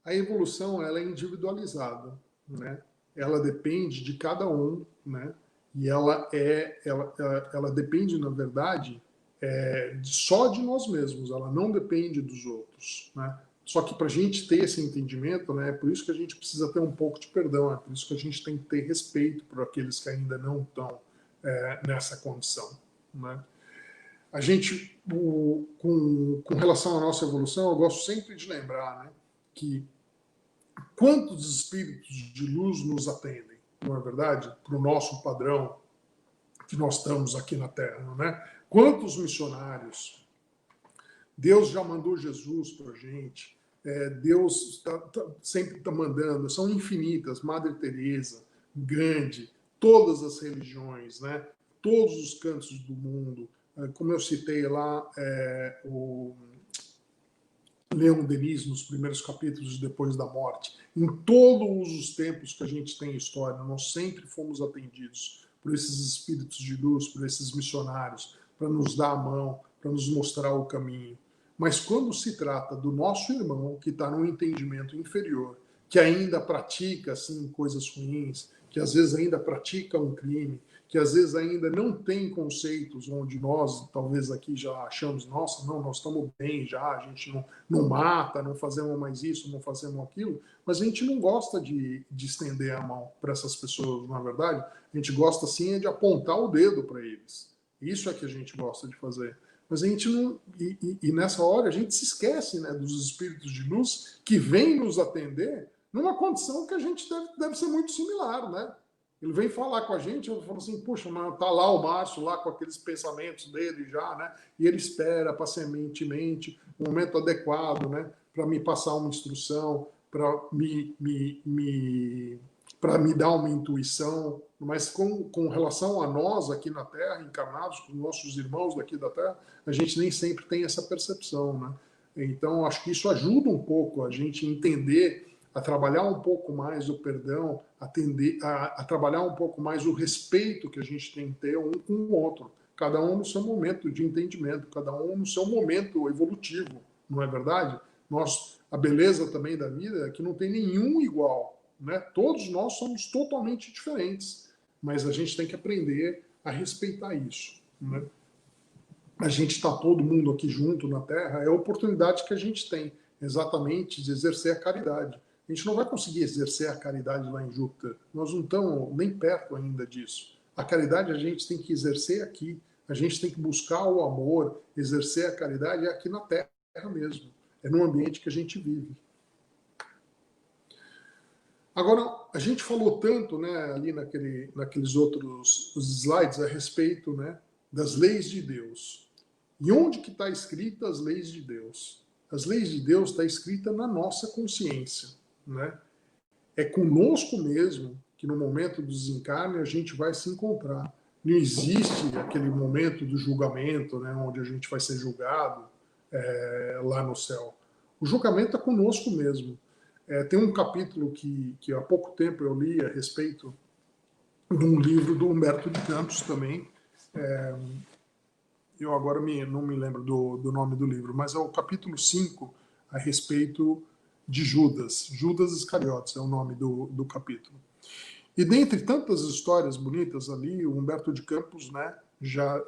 A evolução, ela é individualizada, né? Ela depende de cada um, né? E ela depende, na verdade, só de nós mesmos, ela não depende dos outros, né? Só que para a gente ter esse entendimento, né, é por isso que a gente precisa ter um pouco de perdão, é por isso que a gente tem que ter respeito por aqueles que ainda não estão nessa condição, né? A gente, com relação à nossa evolução, eu gosto sempre de lembrar, né, que quantos espíritos de luz nos atendem, não é verdade? Para o nosso padrão que nós estamos aqui na Terra, né? Quantos missionários? Deus já mandou Jesus para a gente. Deus sempre está mandando. São infinitas. Madre Teresa, Gandhi, todas as religiões, né? Todos os cantos do mundo. Como eu citei lá, o Leon Denis, nos primeiros capítulos Depois da Morte. Em todos os tempos que a gente tem história, nós sempre fomos atendidos por esses espíritos de luz, por esses missionários, para nos dar a mão, para nos mostrar o caminho. Mas quando se trata do nosso irmão, que está num entendimento inferior, que ainda pratica assim, coisas ruins, que às vezes ainda pratica um crime, que às vezes ainda não tem conceitos onde nós, talvez aqui já achamos, nossa, não, nós estamos bem já, a gente não mata, não fazemos mais isso, não fazemos aquilo, mas a gente não gosta de estender a mão para essas pessoas, na verdade. A gente gosta, sim, de apontar o dedo para eles. Isso é que a gente gosta de fazer. Mas a gente não... E nessa hora a gente se esquece, né, dos espíritos de luz que vêm nos atender numa condição que a gente deve ser muito similar, né? Ele vem falar com a gente, eu falo assim, puxa, mas tá lá o Márcio, lá com aqueles pensamentos dele já, né? E ele espera pacientemente o momento adequado, né? Para me passar uma instrução, para para me dar uma intuição, mas com relação a nós aqui na Terra, encarnados, com nossos irmãos daqui da Terra, a gente nem sempre tem essa percepção, né? Então, acho que isso ajuda um pouco a gente entender, a trabalhar um pouco mais o perdão, a trabalhar um pouco mais o respeito que a gente tem que ter um com o outro. Cada um no seu momento de entendimento, cada um no seu momento evolutivo, não é verdade? A beleza também da vida é que não tem nenhum igual, né? Todos nós somos totalmente diferentes, mas a gente tem que aprender a respeitar isso, né? A gente está todo mundo aqui junto na Terra, é a oportunidade que a gente tem, exatamente, de exercer a caridade. A gente não vai conseguir exercer a caridade lá em Júpiter. Nós não estamos nem perto ainda disso. A caridade a gente tem que exercer aqui. A gente tem que buscar o amor, exercer a caridade aqui na Terra mesmo. É no ambiente que a gente vive. Agora, a gente falou tanto, né, ali naqueles outros slides a respeito, né, das leis de Deus. E onde que está escrita as leis de Deus? As leis de Deus está escrita na nossa consciência, né? É conosco mesmo que no momento do desencarne a gente vai se encontrar. Não existe aquele momento do julgamento, né, onde a gente vai ser julgado lá no céu. O julgamento é conosco mesmo. Tem um capítulo que há pouco tempo eu li a respeito de um livro do Humberto de Campos também. Eu agora não me lembro do nome do livro, mas é o capítulo 5 a respeito de Judas. Judas Iscariotes é o nome do capítulo. E dentre tantas histórias bonitas ali, o Humberto de Campos, né, já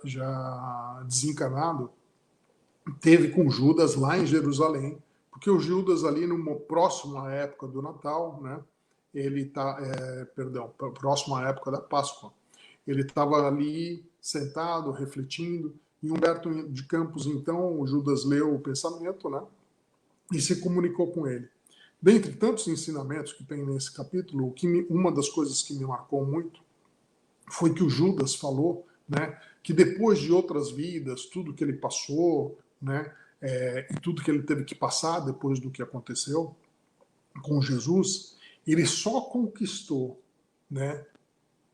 desencarnado, teve com Judas lá em Jerusalém, porque o Judas ali, no próximo à época do Natal, né, ele está, próximo à época da Páscoa, ele estava ali sentado, refletindo, e Humberto de Campos, então, o Judas leu o pensamento, né, e se comunicou com ele. Dentre tantos ensinamentos que tem nesse capítulo, uma das coisas que me marcou muito foi que o Judas falou, né, que depois de outras vidas, tudo que ele passou, né, e tudo que ele teve que passar depois do que aconteceu com Jesus, ele só conquistou, né,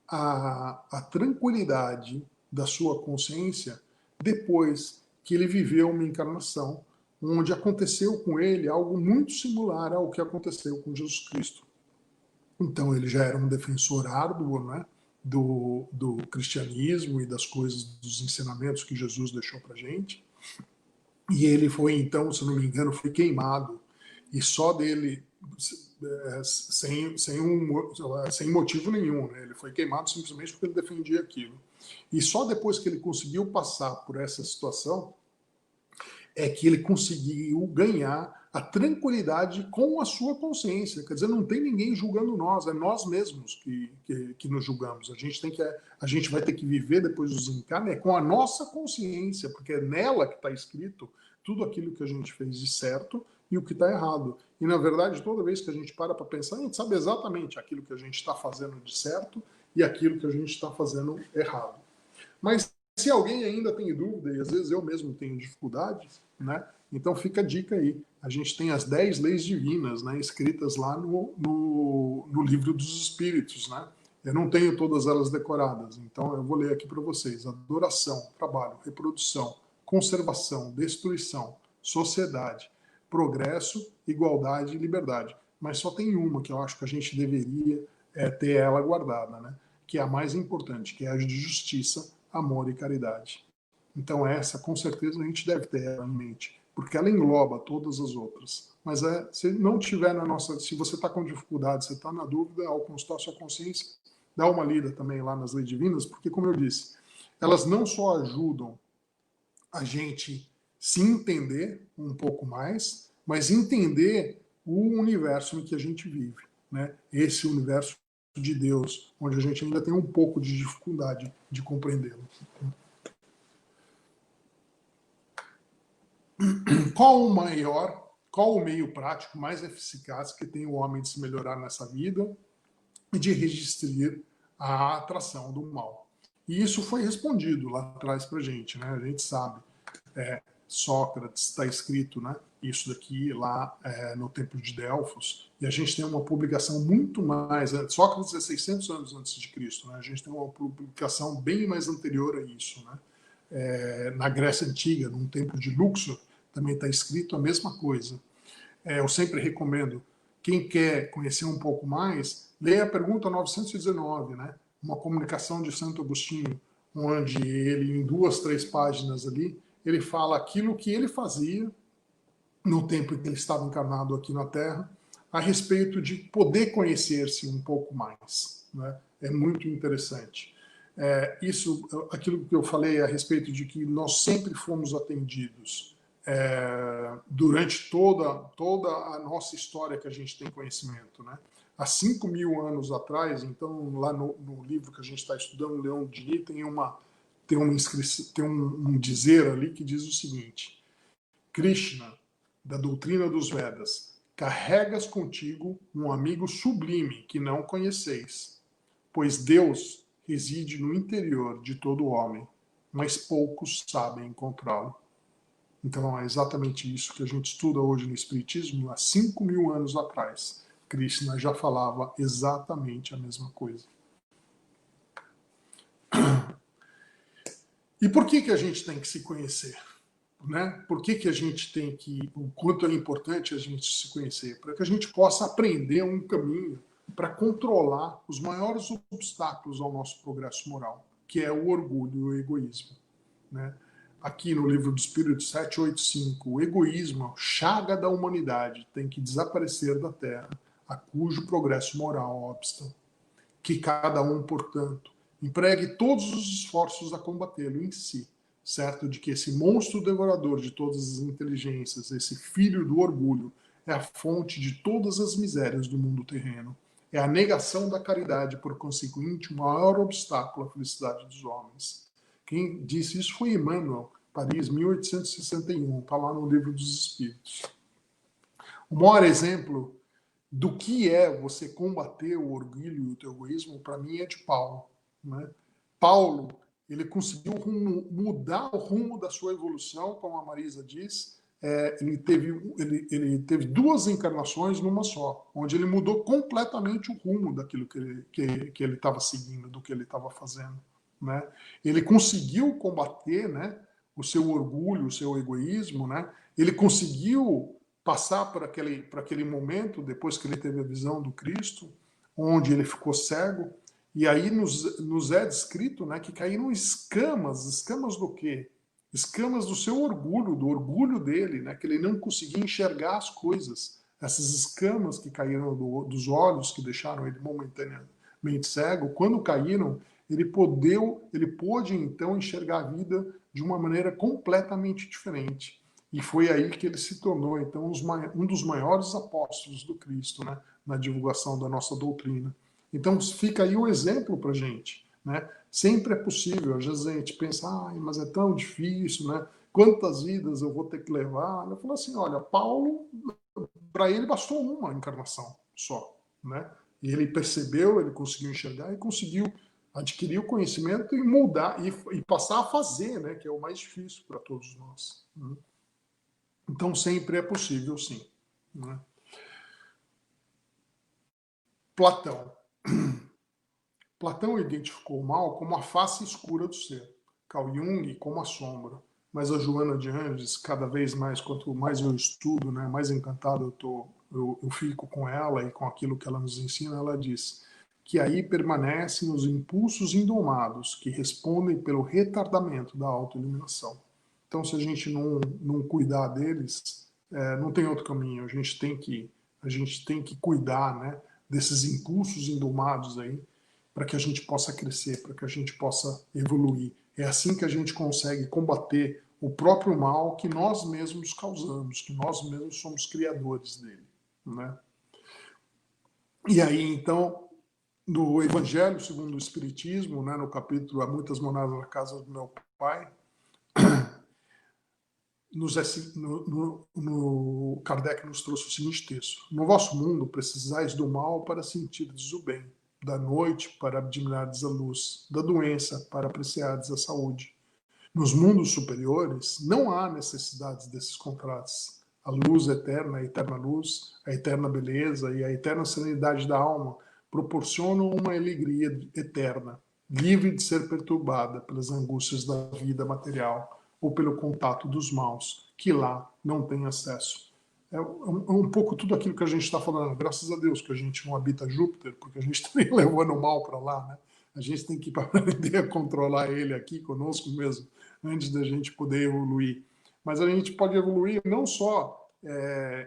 a tranquilidade da sua consciência depois que ele viveu uma encarnação onde aconteceu com ele algo muito similar ao que aconteceu com Jesus Cristo. Então ele já era um defensor árduo, né, do cristianismo e das coisas, dos ensinamentos que Jesus deixou para gente. E ele foi, então, se não me engano, foi queimado. E só dele, sem motivo nenhum, né? Ele foi queimado simplesmente porque ele defendia aquilo. E só depois que ele conseguiu passar por essa situação é que ele conseguiu ganhar a tranquilidade com a sua consciência. Quer dizer, não tem ninguém julgando nós, é nós mesmos que nos julgamos. A gente vai ter que viver depois do desencarne com a nossa consciência, porque é nela que está escrito tudo aquilo que a gente fez de certo e o que está errado. E, na verdade, toda vez que a gente para pensar, a gente sabe exatamente aquilo que a gente está fazendo de certo e aquilo que a gente está fazendo errado. Mas se alguém ainda tem dúvida, e às vezes eu mesmo tenho dificuldades, né? Então fica a dica aí. A gente tem as 10 leis divinas, né, escritas lá no livro dos Espíritos, né? Eu não tenho todas elas decoradas, então eu vou ler aqui para vocês. Adoração, trabalho, reprodução, conservação, destruição, sociedade, progresso, igualdade e liberdade. Mas só tem uma que eu acho que a gente deveria ter ela guardada, né? Que é a mais importante, que é a de justiça, amor e caridade. Então essa, com certeza, a gente deve ter ela em mente, porque ela engloba todas as outras. Mas se não tiver se você está com dificuldade, você está na dúvida, ao consultar sua consciência, dá uma lida também lá nas leis divinas, porque, como eu disse, elas não só ajudam a gente se entender um pouco mais, mas entender o universo em que a gente vive, né? Esse universo de Deus, onde a gente ainda tem um pouco de dificuldade de compreendê-lo. Qual o maior qual o meio prático mais eficaz que tem o homem de se melhorar nessa vida e de resistir à atração do mal. E isso foi respondido lá atrás para a gente, né? A gente sabe. Sócrates, está escrito, né, isso daqui lá no Templo de Delfos, e a gente tem uma publicação muito mais... Sócrates é 600 anos antes de Cristo, né? A gente tem uma publicação bem mais anterior a isso, né? Na Grécia Antiga, num templo de Luxor, também está escrito a mesma coisa. Eu sempre recomendo, quem quer conhecer um pouco mais, leia a pergunta 919, né? Uma comunicação de Santo Agostinho, onde ele, em 2, 3 páginas ali, ele fala aquilo que ele fazia no tempo em que ele estava encarnado aqui na Terra, a respeito de poder conhecer-se um pouco mais, né? É muito interessante. Isso, aquilo que eu falei a respeito de que nós sempre fomos atendidos durante toda a nossa história que a gente tem conhecimento, né? Há 5.000 anos atrás, então, lá no livro que a gente está estudando, Leão Denis, tem um dizer ali que diz o seguinte: Krishna, da doutrina dos Vedas, carregas contigo um amigo sublime que não conheceis, pois Deus reside no interior de todo homem, mas poucos sabem encontrá-lo. Então é exatamente isso que a gente estuda hoje no Espiritismo. Há 5.000 anos atrás, Krishna já falava exatamente a mesma coisa. E por que a gente tem que se conhecer? Né? Por que a gente tem que... O quanto é importante a gente se conhecer? Para que a gente possa aprender um caminho para controlar os maiores obstáculos ao nosso progresso moral, que é o orgulho e o egoísmo. Né? Aqui no livro do Espírito 785, o egoísmo, chaga da humanidade, tem que desaparecer da Terra, a cujo progresso moral obsta. Que cada um, portanto, empregue todos os esforços a combatê-lo em si, certo de que esse monstro devorador de todas as inteligências, esse filho do orgulho, é a fonte de todas as misérias do mundo terreno. É a negação da caridade, por conseguinte, o maior obstáculo à felicidade dos homens. Quem disse isso foi Emmanuel, Paris, 1861, está lá no Livro dos Espíritos. O maior exemplo do que é você combater o orgulho e o egoísmo, para mim, é de Paulo. Né? Paulo, ele conseguiu mudar o rumo da sua evolução, como a Marisa diz. Ele teve 2 encarnações numa só, onde ele mudou completamente o rumo daquilo que ele estava seguindo, do que ele estava fazendo. Né? Ele conseguiu combater, né, o seu orgulho, o seu egoísmo, né? Ele conseguiu passar por aquele momento, depois que ele teve a visão do Cristo, onde ele ficou cego, e aí nos é descrito, né, que caíram escamas do quê? Escamas do seu orgulho, do orgulho dele, né, que ele não conseguia enxergar as coisas. Essas escamas que caíram dos olhos, que deixaram ele momentaneamente cego, quando caíram, ele pôde então enxergar a vida de uma maneira completamente diferente. E foi aí que ele se tornou, então, um dos maiores apóstolos do Cristo, né, na divulgação da nossa doutrina. Então, fica aí o exemplo para a gente. Né? Sempre é possível. Às vezes a gente pensa, mas é tão difícil, né? Quantas vidas eu vou ter que levar? Eu falo assim, olha, Paulo, para ele bastou uma encarnação só. Né? E ele percebeu, ele conseguiu enxergar e conseguiu adquirir o conhecimento e mudar, e passar a fazer, né? Que é o mais difícil para todos nós. Né? Então, sempre é possível, sim. Né? Platão. Platão identificou o mal como a face escura do ser, Carl Jung como a sombra. Mas a Joana de Anges, cada vez mais, quanto mais eu estudo, né, mais encantado eu fico com ela e com aquilo que ela nos ensina, ela diz que aí permanecem os impulsos indomados que respondem pelo retardamento da autoiluminação. Então, se a gente não cuidar deles, não tem outro caminho. A gente tem que cuidar, né, desses impulsos indomados aí, para que a gente possa crescer, para que a gente possa evoluir. É assim que a gente consegue combater o próprio mal que nós mesmos causamos, que nós mesmos somos criadores dele. Né? E aí, então, no Evangelho segundo o Espiritismo, né, no capítulo Há Muitas Moradas na Casa do Meu Pai, Kardec nos trouxe o seguinte texto: no vosso mundo precisais do mal para sentirdes o bem, da noite para admirardes a luz, da doença para apreciardes a saúde. Nos mundos superiores não há necessidades desses contrastes. A luz eterna, a eterna luz, a eterna beleza e a eterna serenidade da alma proporcionam uma alegria eterna, livre de ser perturbada pelas angústias da vida material ou pelo contato dos maus, que lá não tem acesso. É um pouco tudo aquilo que a gente está falando. Graças a Deus que a gente não habita Júpiter, porque a gente também levando o mal para lá, né? A gente tem que aprender a controlar ele aqui conosco mesmo, antes da gente poder evoluir. Mas a gente pode evoluir não só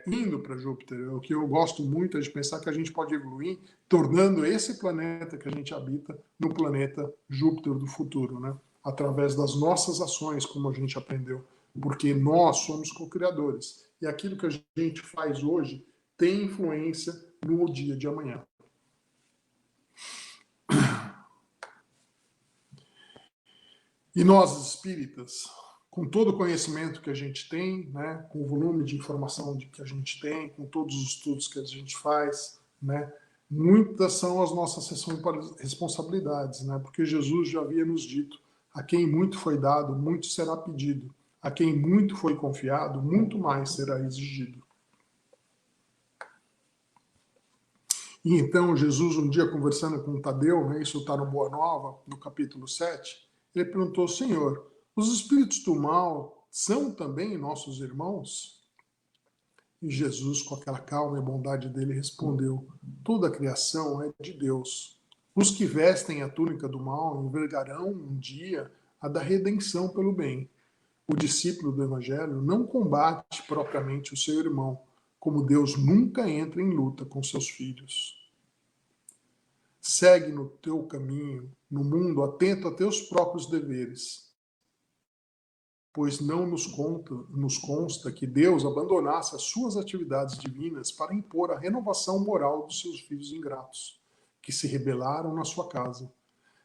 indo para Júpiter. O que eu gosto muito é de pensar que a gente pode evoluir tornando esse planeta que a gente habita no planeta Júpiter do futuro, né? Através das nossas ações, como a gente aprendeu. Porque nós somos co-criadores. E aquilo que a gente faz hoje tem influência no dia de amanhã. E nós, espíritas, com todo o conhecimento que a gente tem, né, com o volume de informação que a gente tem, com todos os estudos que a gente faz, né, muitas são as nossas responsabilidades, né, porque Jesus já havia nos dito: a quem muito foi dado, muito será pedido. A quem muito foi confiado, muito mais será exigido. E então Jesus, um dia conversando com Tadeu, né, isso está no Boa Nova, no capítulo 7, ele perguntou: Senhor, os espíritos do mal são também nossos irmãos? E Jesus, com aquela calma e bondade dele, respondeu: toda a criação é de Deus. Os que vestem a túnica do mal envergarão um dia a da redenção pelo bem. O discípulo do Evangelho não combate propriamente o seu irmão, como Deus nunca entra em luta com seus filhos. Segue no teu caminho, no mundo, atento a teus próprios deveres, pois não nos consta que Deus abandonasse as suas atividades divinas para impor a renovação moral dos seus filhos ingratos, que se rebelaram na sua casa.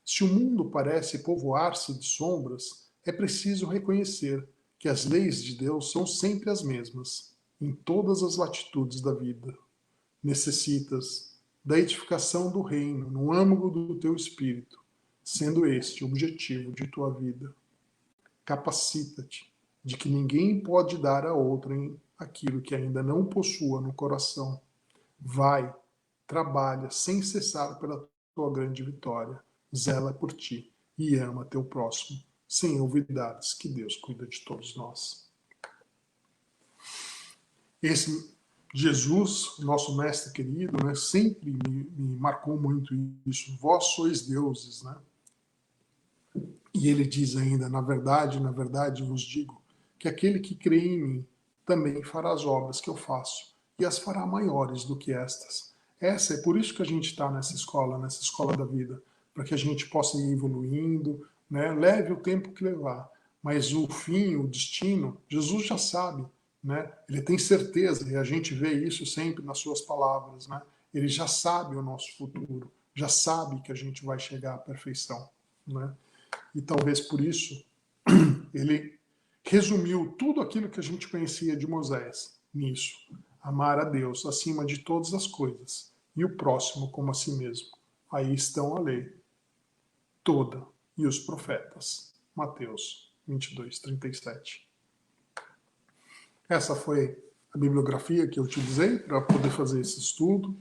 Se o mundo parece povoar-se de sombras, é preciso reconhecer que as leis de Deus são sempre as mesmas, em todas as latitudes da vida. Necessitas da edificação do reino no âmago do teu espírito, sendo este o objetivo de tua vida. Capacita-te de que ninguém pode dar a outrem aquilo que ainda não possua no coração. Vai, trabalha sem cessar pela tua grande vitória. Zela por ti e ama teu próximo, sem olvidares que Deus cuida de todos nós. Esse Jesus, nosso mestre querido, né, sempre me marcou muito isso. Vós sois deuses, né? E ele diz ainda: na verdade vos digo, que aquele que crê em mim também fará as obras que eu faço, e as fará maiores do que estas. Essa é por isso que a gente está nessa escola da vida, para que a gente possa ir evoluindo, né? Leve o tempo que levar, mas o fim, o destino, Jesus já sabe, né? Ele tem certeza, e a gente vê isso sempre nas suas palavras, né? Ele já sabe o nosso futuro, já sabe que a gente vai chegar à perfeição, né? E talvez por isso ele resumiu tudo aquilo que a gente conhecia de Moisés nisso: amar a Deus acima de todas as coisas e o próximo como a si mesmo. Aí estão a lei toda e os profetas. Mateus 22:37. Essa foi a bibliografia que eu utilizei para poder fazer esse estudo.